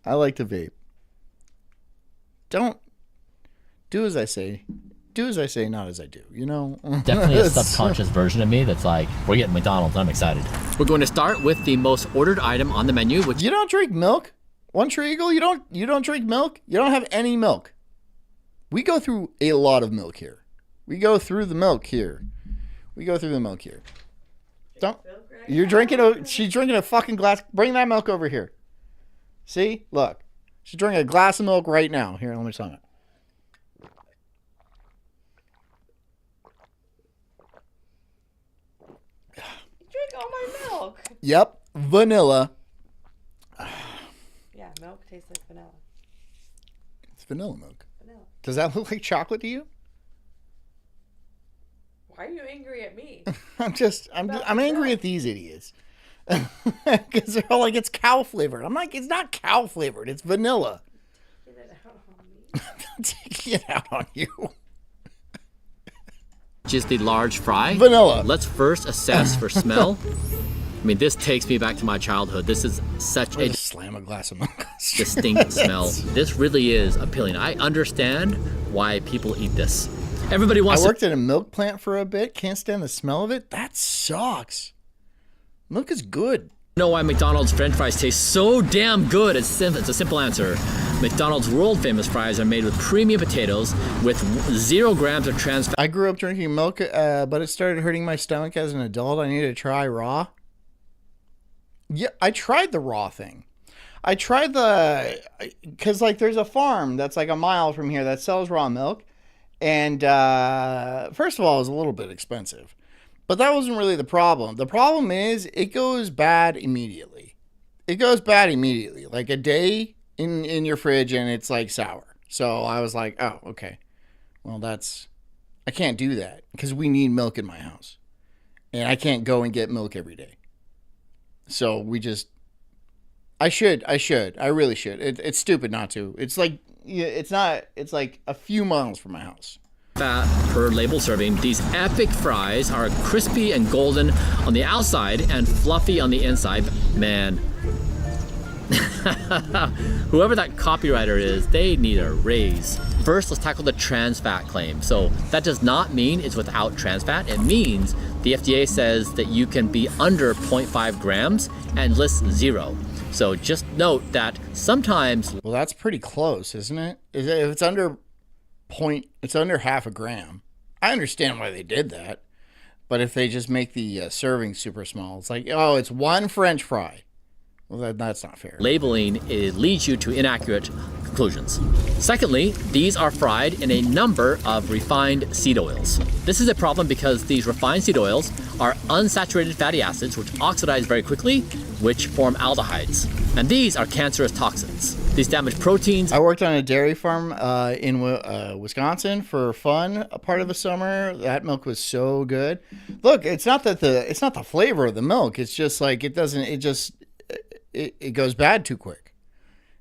I like to vape. Don't do as I say. Do as I say, not as I do. You know? Definitely a subconscious version of me that's like, we're getting McDonald's. I'm excited. We're going to start with the most ordered item on the menu, which... You don't drink milk? One Tree Eagle, you don't drink milk? You don't have any milk. We go through a lot of milk here. We go through the milk here. Don't... You're drinking she's drinking a fucking glass. Bring that milk over here. See? Look. She's drinking a glass of milk right now. Here, let me tell you. Drink all my milk. Yep. Vanilla. Yeah, milk tastes like vanilla. It's vanilla milk. Vanilla. Does that look like chocolate to you? Why are you angry at me? I'm angry at these idiots. Because they're all like, it's cow flavored. I'm like, it's not cow flavored. It's vanilla. Get it out on me. Taking it out on you. Just the large fry. Vanilla. Let's first assess for smell. I mean, this takes me back to my childhood. This is such a slam a glass of milk. Distinct smell. This really is appealing. I understand why people eat this. Everybody wants. I worked at a milk plant for a bit. Can't stand the smell of it. That sucks. Milk is good. Know why McDonald's French fries taste so damn good? It's a simple answer. McDonald's world famous fries are made with premium potatoes with 0 grams of trans fat. I grew up drinking milk, but it started hurting my stomach as an adult. I needed to try raw. Yeah, I tried the raw thing. I tried because like there's a farm that's like a mile from here that sells raw milk. And first of all, it was a little bit expensive. But that wasn't really the problem. The problem is it goes bad immediately. It goes bad immediately. Like a day in your fridge and it's like sour. So I was like, oh, okay. Well, I can't do that because we need milk in my house. And I can't go and get milk every day. So I really should. It's stupid not to. It's like, it's like a few miles from my house. Fat per label serving. These epic fries are crispy and golden on the outside and fluffy on the inside. Man, whoever that copywriter is, they need a raise. First, let's tackle the trans fat claim. So that does not mean it's without trans fat. It means the FDA says that you can be under 0.5 grams and lists 0. So just note that sometimes... Well, that's pretty close, isn't it? If it's under it's under half a gram. I understand why they did that. But if they just make the serving super small, it's like, oh, it's one French fry. Well, that's not fair. Labeling leads you to inaccurate conclusions. Secondly, these are fried in a number of refined seed oils. This is a problem because these refined seed oils are unsaturated fatty acids which oxidize very quickly, which form aldehydes. And these are cancerous toxins. These damage proteins. I worked on a dairy farm in Wisconsin for fun a part of the summer. That milk was so good. Look, it's not the flavor of the milk. It's just like it goes bad too quick.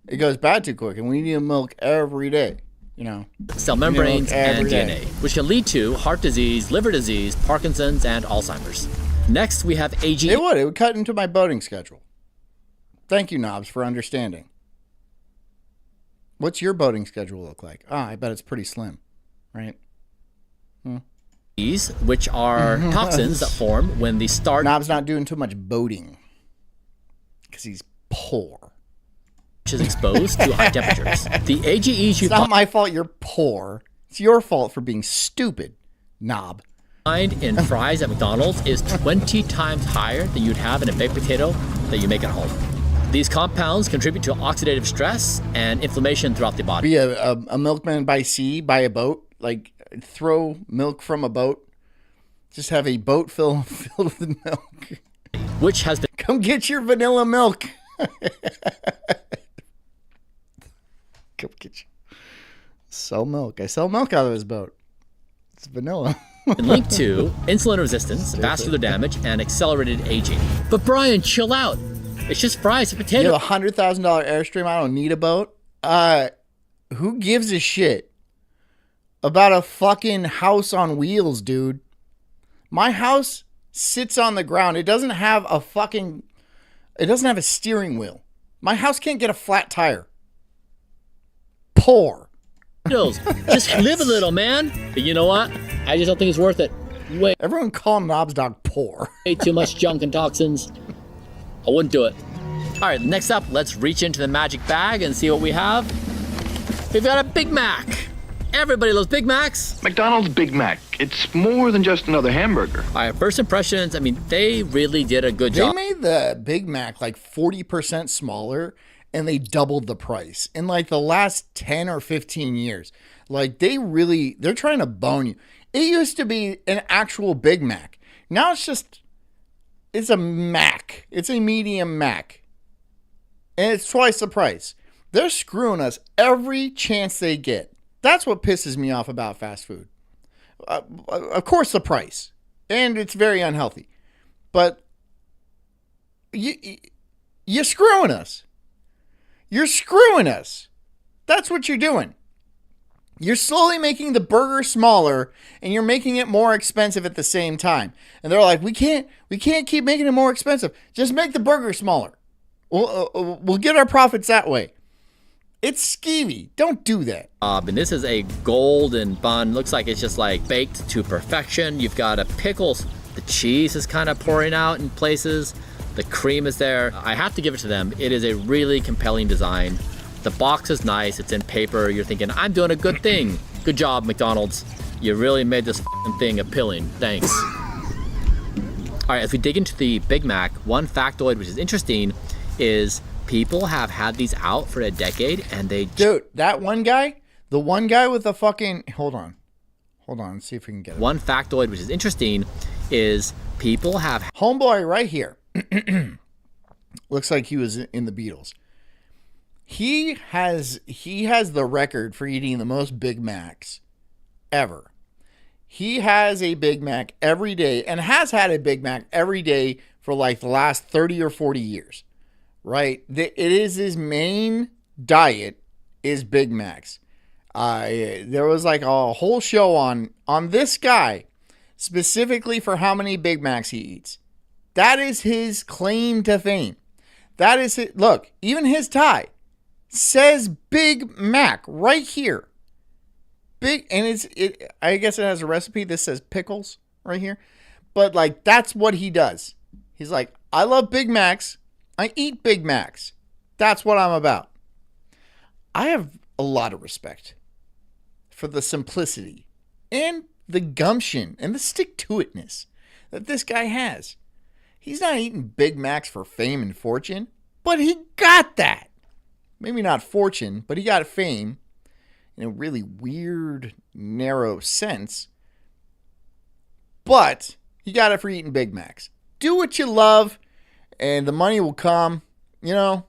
It goes bad too quick, and we need milk every day, you know. Cell membranes and DNA, which can lead to heart disease, liver disease, Parkinson's, and Alzheimer's. Next, we have AG. It would cut into my boating schedule. Thank you, Knobs, for understanding. What's your boating schedule look like? I bet it's pretty slim, right? Which are toxins that form when the starch... Knobs not doing too much boating because he's poor. Is exposed to high temperatures. The AGEs you It's not my fault you're poor. It's your fault for being stupid, knob. Find in fries at McDonald's is 20 times higher than you'd have in a baked potato that you make at home. These compounds contribute to oxidative stress and inflammation throughout the body. Be a milkman by sea, by a boat, like throw milk from a boat. Just have a boat filled with milk. Which has been... Come get your vanilla milk. Come get you. Sell milk. I sell milk out of his boat. It's vanilla. Linked to insulin resistance, vascular damage, and accelerated aging. But Brian, chill out. It's just fries and potatoes. You have a $100,000 Airstream. I don't need a boat. Who gives a shit about a fucking house on wheels, dude? My house sits on the ground. It doesn't have a steering wheel. My house can't get a flat tire. Poor. Just live a little, man. But you know what? I just don't think it's worth it. Everyone call Knob's dog poor. Way too much junk and toxins. I wouldn't do it. All right, next up, let's reach into the magic bag and see what we have. We've got a Big Mac. Everybody loves Big Macs. McDonald's Big Mac. It's more than just another hamburger. All right, first impressions, I mean, they really did a good job. They made the Big Mac like 40% smaller and they doubled the price in like the last 10 or 15 years. Like they're trying to bone you. It used to be an actual Big Mac. Now it's a Mac. It's a medium Mac. And it's twice the price. They're screwing us every chance they get. That's what pisses me off about fast food. Of course, the price. And it's very unhealthy. But you're screwing us. You're screwing us. That's what you're doing. You're slowly making the burger smaller and you're making it more expensive at the same time. And they're like, we can't keep making it more expensive. Just make the burger smaller. We'll get our profits that way. It's skeevy. Don't do that. And this is a golden bun. Looks like it's just like baked to perfection. You've got a pickle. The cheese is kind of pouring out in places. The cream is there. I have to give it to them. It is a really compelling design. The box is nice. It's in paper. You're thinking, I'm doing a good thing. Good job, McDonald's. You really made this thing appealing. Thanks. All right, as we dig into the Big Mac, one factoid which is interesting is people have had these out for a decade and they... Dude, that one guy, the one guy with the fucking... Hold on, let's see if we can get it. One factoid which is interesting is people have... Homeboy right here. Looks like he was in the Beatles. He has the record for eating the most Big Macs ever. He has a Big Mac every day and has had a Big Mac every day for like the last 30 or 40 years, right? It is his main diet is Big Macs. There was like a whole show on this guy specifically for how many Big Macs he eats. That is his claim to fame. That is it. Look, even his tie says Big Mac right here. Big, and I guess it has a recipe. This says pickles right here. But like, that's what he does. He's like, I love Big Macs. I eat Big Macs. That's what I'm about. I have a lot of respect for the simplicity and the gumption and the stick-to-itness that this guy has. He's not eating Big Macs for fame and fortune, but he got that. Maybe not fortune, but he got fame in a really weird, narrow sense. But he got it for eating Big Macs. Do what you love, and the money will come. You know,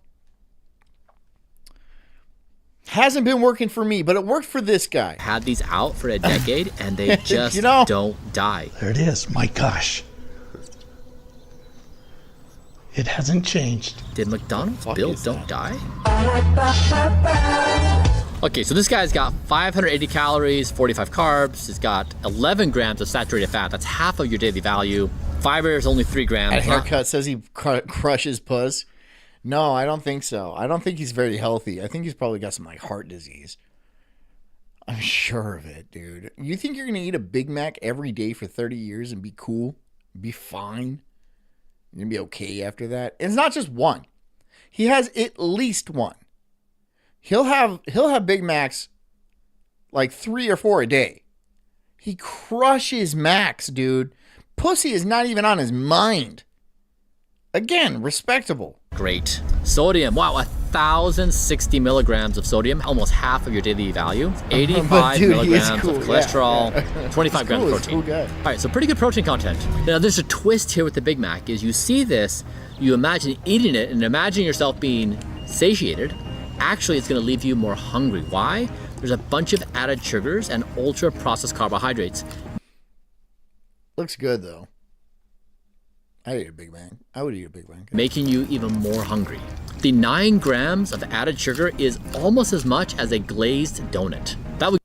hasn't been working for me, but it worked for this guy. Had these out for a decade, and they just don't die. There it is. My gosh. It hasn't changed. Did McDonald's build Don't Die? Okay, so this guy's got 580 calories, 45 carbs. It's got 11 grams of saturated fat. That's half of your daily value. Fiber is only 3 grams. That haircut says he crushes puss. No, I don't think so. I don't think he's very healthy. I think he's probably got some like heart disease. I'm sure of it, dude. You think you're going to eat a Big Mac every day for 30 years and be cool? Be fine? You're going to be okay after that? It's not just one. He has at least one. He'll have Big Macs like 3 or 4 a day. He crushes Macs, dude. Pussy is not even on his mind. Again, respectable. Great. Sodium. Wow, 1,060 milligrams of sodium, almost half of your daily value. 85 milligrams of cholesterol, 25 grams of protein. All right, so pretty good protein content. Now, there's a twist here with the Big Mac. Is you see this, you imagine eating it, and imagine yourself being satiated. Actually, it's going to leave you more hungry. Why? There's a bunch of added sugars and ultra-processed carbohydrates. Looks good, though. I'd eat a Big Mac. I would eat a Big Mac. Making you even more hungry. The 9 grams of added sugar is almost as much as a glazed donut. That would...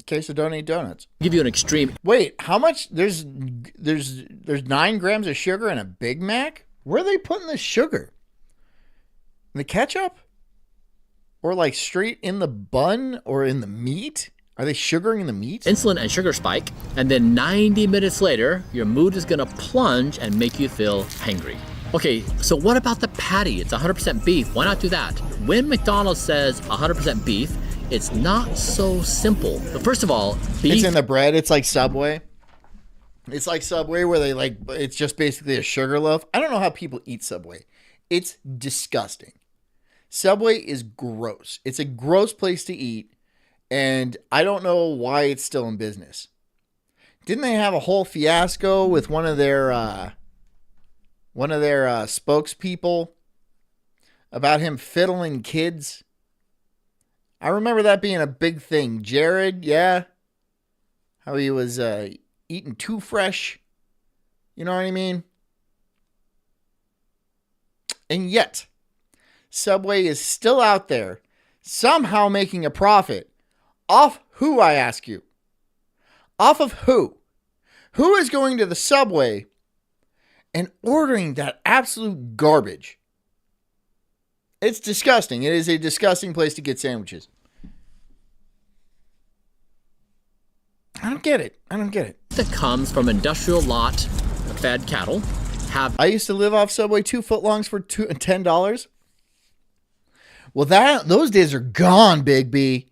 Okay, so don't eat donuts. Give you an extreme... Wait, how much? There's 9 grams of sugar in a Big Mac? Where are they putting the sugar? In the ketchup? Or like straight in the bun or in the meat? Are they sugaring the meat? Insulin and sugar spike, and then 90 minutes later, your mood is gonna plunge and make you feel hangry. Okay, so what about the patty? It's 100% beef. Why not do that? When McDonald's says 100% beef, it's not so simple. But first of all, beef... It's in the bread. It's like Subway. It's like Subway where they like, it's just basically a sugar loaf. I don't know how people eat Subway. It's disgusting. Subway is gross. It's a gross place to eat. And I don't know why it's still in business. Didn't they have a whole fiasco with one of their spokespeople about him fiddling kids? I remember that being a big thing. Jared, yeah, how he was eating too fresh. You know what I mean? And yet, Subway is still out there, somehow making a profit. Off who, I ask you? Off of who? Who is going to the Subway and ordering that absolute garbage? It's disgusting. It is a disgusting place to get sandwiches. I don't get it. That comes from industrial lot fed cattle. have. I used to live off Subway 2 footlongs for $10. Well, those days are gone, Big B.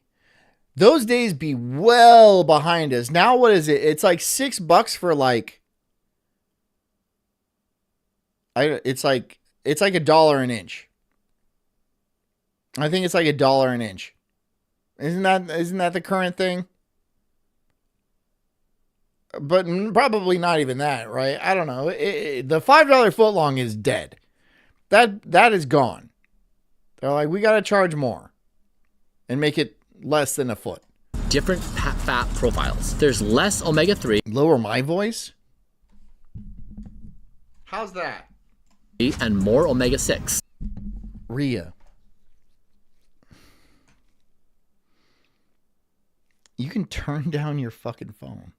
Those days be well behind us. Now what is it? It's like $6 for like. It's like $1 an inch. I think it's like $1 an inch. Isn't that the current thing? But probably not even that, right? I don't know. The $5 footlong is dead. That is gone. They're like, we got to charge more and make it less than a foot. Different fat profiles. There's less omega-3. Lower my voice? How's that? And more omega-6. Rhea. You can turn down your fucking phone.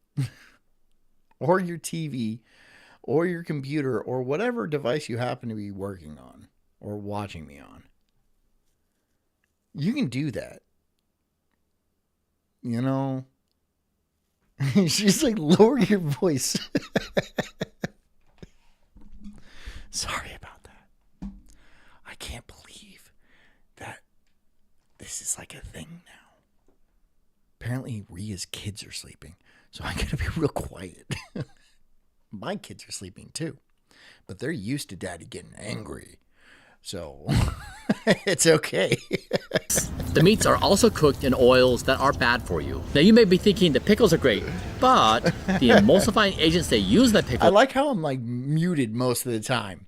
Or your TV. Or your computer. Or whatever device you happen to be working on. Or watching me on. You can do that. You know? She's like, lower your voice. Sorry about that. I can't believe that this is like a thing now. Apparently, Rhea's kids are sleeping, so I gotta be real quiet. My kids are sleeping too, but they're used to Daddy getting angry, so it's okay. The meats are also cooked in oils that are bad for you. Now, you may be thinking the pickles are great, but the emulsifying agents they use in the pickles... I like how I'm like muted most of the time.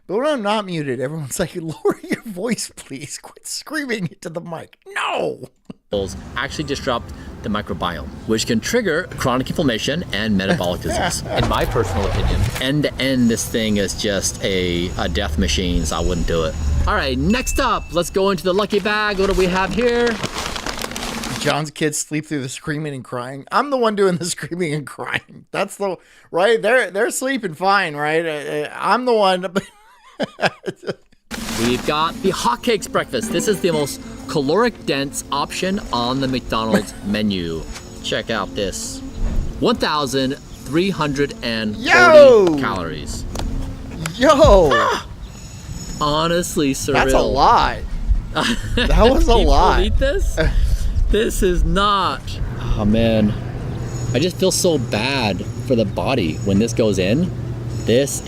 But when I'm not muted, everyone's like, lower your voice, please. Quit screaming into the mic. No! Actually disrupt the microbiome, which can trigger chronic inflammation and metabolic disease. In my personal opinion, end to end, this thing is just a death machine, so I wouldn't do it. All right, next up, let's go into the lucky bag. What do we have here? John's kids sleep through the screaming and crying. I'm the one doing the screaming and crying. That's the right. They're sleeping fine, right? I'm the one. We've got the hotcakes breakfast. This is the most caloric dense option on the McDonald's menu. Check out this. 1,340 calories. Yo! Honestly, surreal. That's a lot. That was a lot. Eat this? This is not. Oh man, I just feel so bad for the body when this goes in. This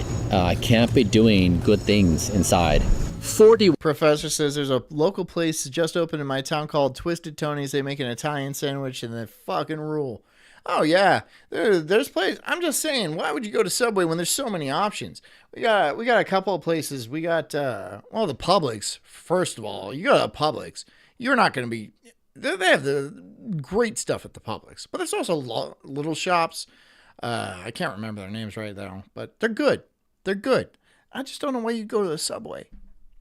can't be doing good things inside. 40. Professor says there's a local place just opened in my town called Twisted Tony's. They make an Italian sandwich and they fucking rule. Oh yeah, there's place. I'm just saying, why would you go to Subway when there's so many options? We got a couple of places. We got the Publix. First of all, you go to Publix, you're not going to be. They have the great stuff at the Publix, but there's also little shops. I can't remember their names right now, but they're good. They're good. I just don't know why you go to the Subway.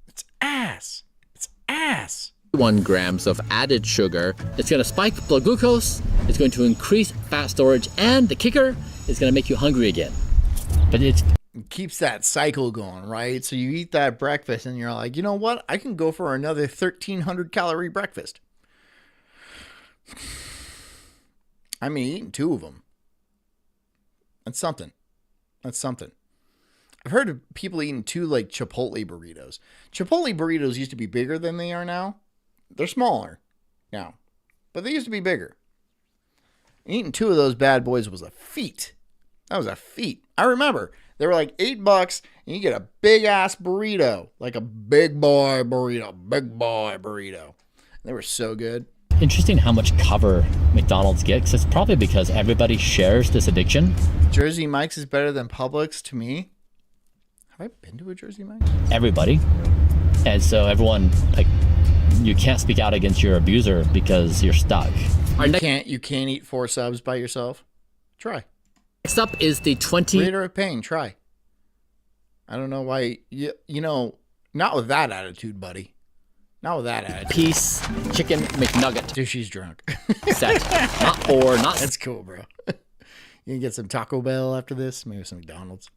It's ass. It's ass. 1 grams of added sugar. It's going to spike blood glucose. It's going to increase fat storage, and the kicker is going to make you hungry again. But it keeps that cycle going, right? So you eat that breakfast, and you're like, you know what? I can go for another 1,300 calorie breakfast. I mean, eating 2 of them. That's something. That's something. I've heard of people eating 2 like Chipotle burritos. Chipotle burritos used to be bigger than they are now. They're smaller now, but they used to be bigger. Eating 2 of those bad boys was a feat. That was a feat. I remember they were like $8 and you get a big ass burrito, like a big boy burrito. They were so good. Interesting how much cover McDonald's gets. It's probably because everybody shares this addiction. Jersey Mike's is better than Publix to me. Have I been to a Jersey Mike's? Everybody. And so everyone, like, you can't speak out against your abuser because you're stuck. You can't eat 4 subs by yourself. Try. Next up is the 20. Creator of pain. Try. I don't know why. You know, not with that attitude, buddy. Not with that attitude. Piece chicken McNugget. Dude, she's drunk. Set. Not. That's cool, bro. You can get some Taco Bell after this. Maybe some McDonald's.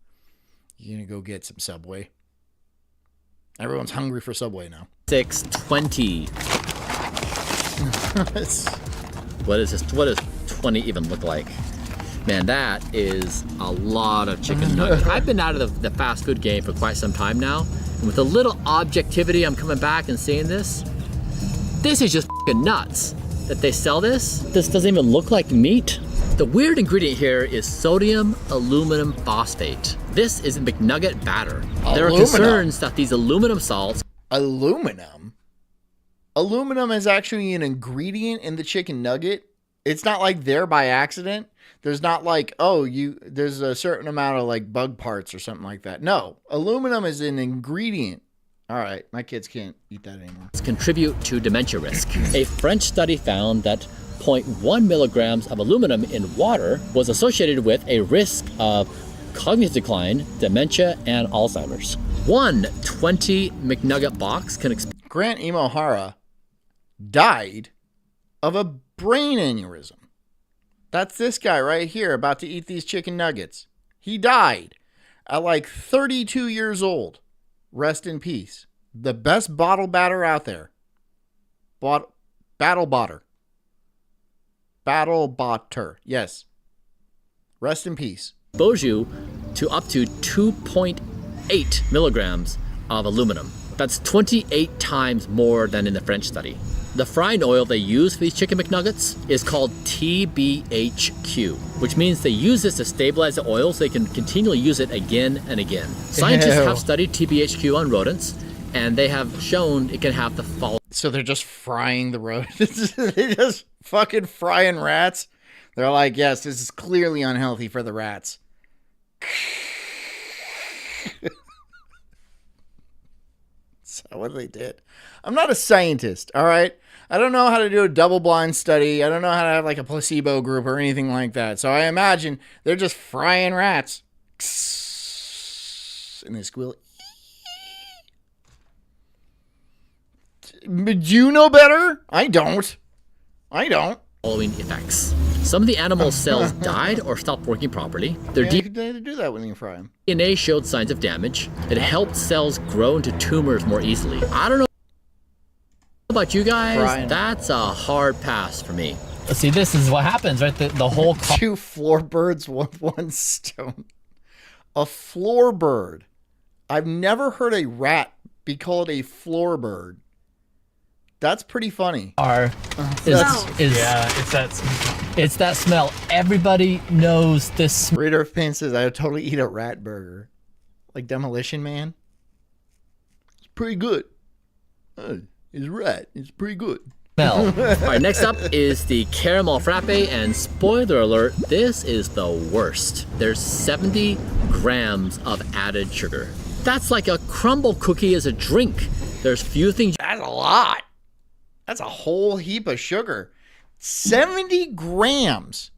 You're going to go get some Subway. Everyone's hungry for Subway now. 620. What is this? What does 20 even look like? Man, that is a lot of chicken nuggets. I've been out of the fast food game for quite some time now. And with a little objectivity, I'm coming back and seeing this. This is just f***ing nuts that they sell this. This doesn't even look like meat. The weird ingredient here is sodium aluminum phosphate. This is McNugget batter. There are concerns that these aluminum salts... Aluminum? Aluminum is actually an ingredient in the chicken nugget. It's not like there by accident. There's not like, oh, there's a certain amount of like bug parts or something like that. No, aluminum is an ingredient. All right, my kids can't eat that anymore. Contribute to dementia risk. A French study found that 0.1 milligrams of aluminum in water was associated with a risk of cognitive decline, dementia, and Alzheimer's. One 20 McNugget box can Grant Imohara died of a brain aneurysm. That's this guy right here about to eat these chicken nuggets. He died at like 32 years old. Rest in peace. The best bottle batter out there. Battle botter. Battle botter. Yes. Rest in peace. Expose you to up to 2.8 milligrams of aluminum. That's 28 times more than in the French study. The frying oil they use for these chicken McNuggets is called TBHQ, which means they use this to stabilize the oil so they can continually use it again and again. Scientists have studied TBHQ on rodents, and they have shown it can have the following. So they're just frying the rodents. They're just fucking frying rats. They're like, yes, this is clearly unhealthy for the rats. That's what they did. I'm not a scientist, all right? I don't know how to do a double-blind study. I don't know how to have like a placebo group or anything like that. So I imagine they're just frying rats. And they squeal. Do you know better? I don't. Following effects. Some of the animals' cells died or stopped working properly. Their They do that when you fry them. DNA showed signs of damage. It helped cells grow into tumors more easily. I don't know about you guys. That's a hard pass for me. See, this is what happens, right? The whole... Two floor birds with one stone. A floor bird. I've never heard a rat be called a floor bird. That's pretty funny. It's that smell. Everybody knows this. Reader of Pain says, I would totally eat a rat burger. Like Demolition Man. It's pretty good. It's rat. It's pretty good. Smell. All right, next up is the caramel frappe, and spoiler alert, this is the worst. There's 70 grams of added sugar. That's like a crumble cookie as a drink. There's few things. That's a lot. That's a whole heap of sugar. 70 grams.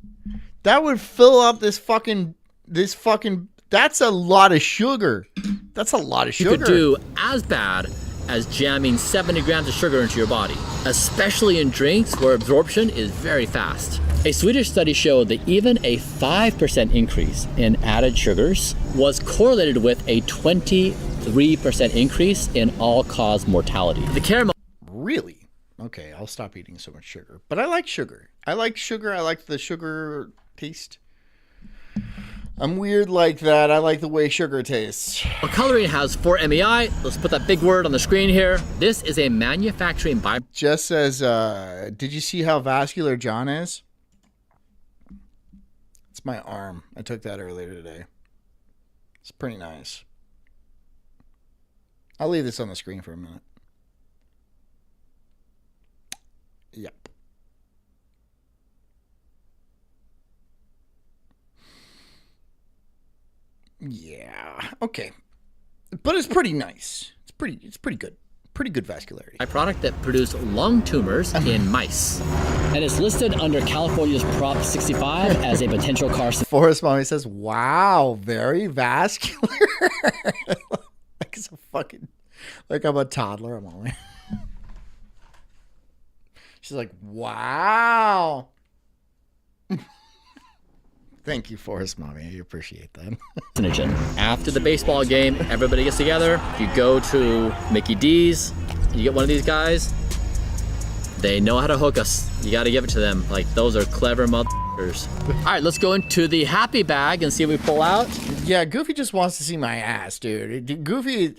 That would fill up this fucking, that's a lot of sugar. That's a lot of sugar. You could do as bad as jamming 70 grams of sugar into your body, especially in drinks where absorption is very fast. A Swedish study showed that even a 5% increase in added sugars was correlated with a 23% increase in all-cause mortality. The caramel... Really? Okay, I'll stop eating so much sugar. But I like sugar. I like the sugar taste. I'm weird like that. I like the way sugar tastes. Coloring has 4 MEI. Let's put that big word on the screen here. This is a manufacturing by... Just says, did you see how vascular John is? It's my arm. I took that earlier today. It's pretty nice. I'll leave this on the screen for a minute. Yep. Yeah. Okay. But it's pretty nice. It's pretty good. Pretty good vascularity. A product that produced lung tumors in mice. And it's listed under California's Prop 65 as a potential carcinogen. Forrest Mommy says, wow, very vascular. Like it's a fucking, like I'm a toddler. I'm all She's like, wow. Thank you, Forrest Mommy. I appreciate that. After the baseball game, everybody gets together. You go to Mickey D's. You get one of these guys. They know how to hook us. You got to give it to them. Like, those are clever motherfuckers. All right, let's go into the happy bag and see what we pull out. Yeah, Goofy just wants to see my ass, dude. Goofy.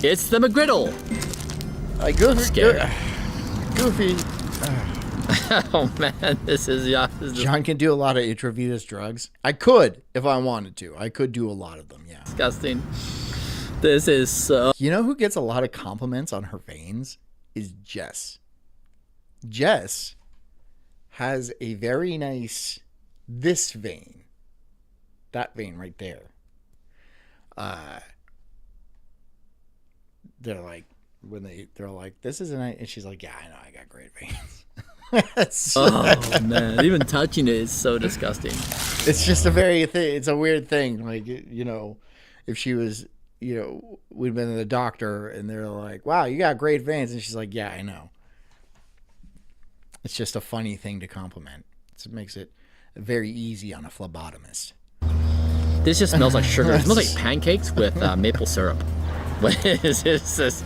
It's the McGriddle. Like Goofy. Goofy. Oh man, this is John can do a lot of intravenous drugs. I could if I wanted to. I could do a lot of them. Yeah. Disgusting. This is so. You know who gets a lot of compliments on her veins is Jess. Jess has a very nice this vein. That vein right there. They're like they're like, this is a nice, and she's like, yeah, I know, I got great veins. Oh man, even touching it is so disgusting. It's just a it's a weird thing. Like, you know, if she was, you know, we'd been to the doctor and they're like, wow, you got great veins, and she's like, yeah, I know. It's just a funny thing to compliment. It makes it very easy on a phlebotomist. This just smells like sugar. It smells like pancakes with maple syrup. What is this?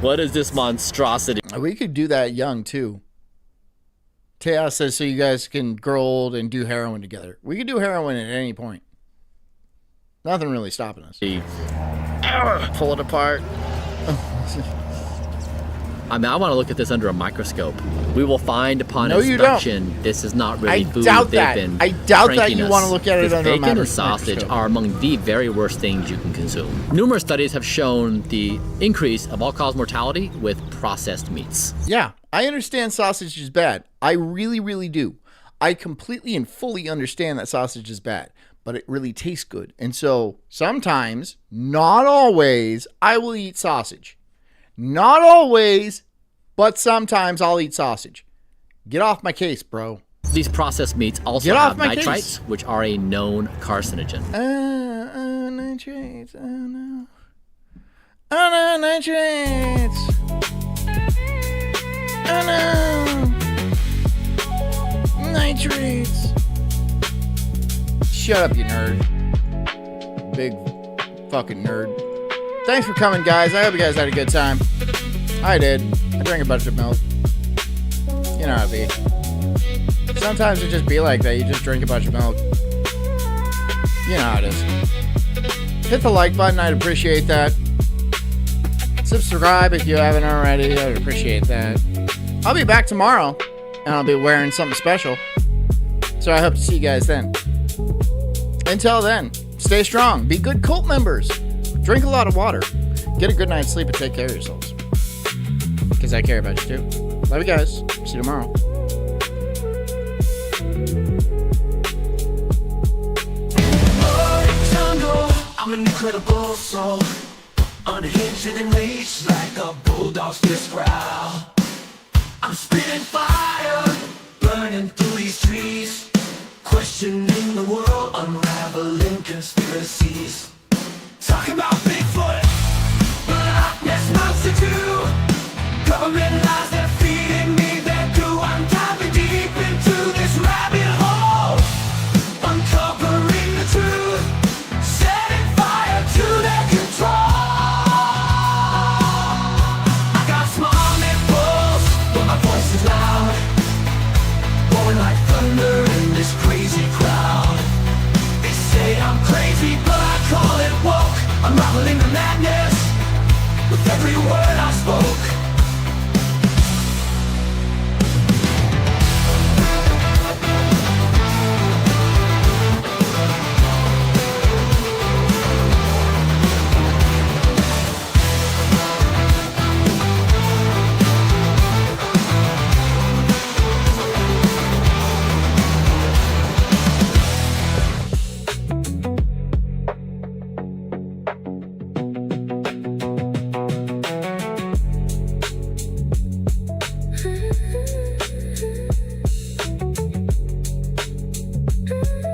What is this monstrosity? We could do that young too. Taya says so you guys can grow old and do heroin together. We could do heroin at any point. Nothing really stopping us. Pull it apart. I mean, I want to look at this under a microscope. We will find upon inspection this is not really food. I doubt that you want to look at it under a microscope. Bacon and sausage are among the very worst things you can consume. Numerous studies have shown the increase of all-cause mortality with processed meats. Yeah, I understand sausage is bad. I really, really do. I completely and fully understand that sausage is bad, but it really tastes good. And so sometimes, not always, I will eat sausage. Not always, but sometimes I'll eat sausage. Get off my case, bro. These processed meats also have nitrites, which are a known carcinogen. Nitrates. Oh, no. Oh, no, nitrates. Oh, no. Nitrates. Shut up, you nerd. Big fucking nerd. Thanks for coming, guys. I hope you guys had a good time. I did. I drank a bunch of milk. You know how it be. Sometimes it just be like that. You just drink a bunch of milk. You know how it is. Hit the like button. I'd appreciate that. Subscribe if you haven't already. I'd appreciate that. I'll be back tomorrow, and I'll be wearing something special. So I hope to see you guys then. Until then, stay strong. Be good cult members. Drink a lot of water. Get a good night's sleep and take care of yourselves. Because I care about you too. Love you guys. See you tomorrow. I'm an incredible soul, unhinged and enraged like a bulldog's fierce growl. I'm spitting fire, burning through these trees, questioning the world, unraveling conspiracies. Talking about Bigfoot, Loch Ness Monster 2, government lies they're feeding me their goo. I'm diving deep into this rabbit hole, uncovering the truth, setting fire to their control. I got small nipples, but my voice is loud, blowing like thunder in this crazy crowd. They say I'm crazy, but I call it woke, unraveling the madness with every word I spoke.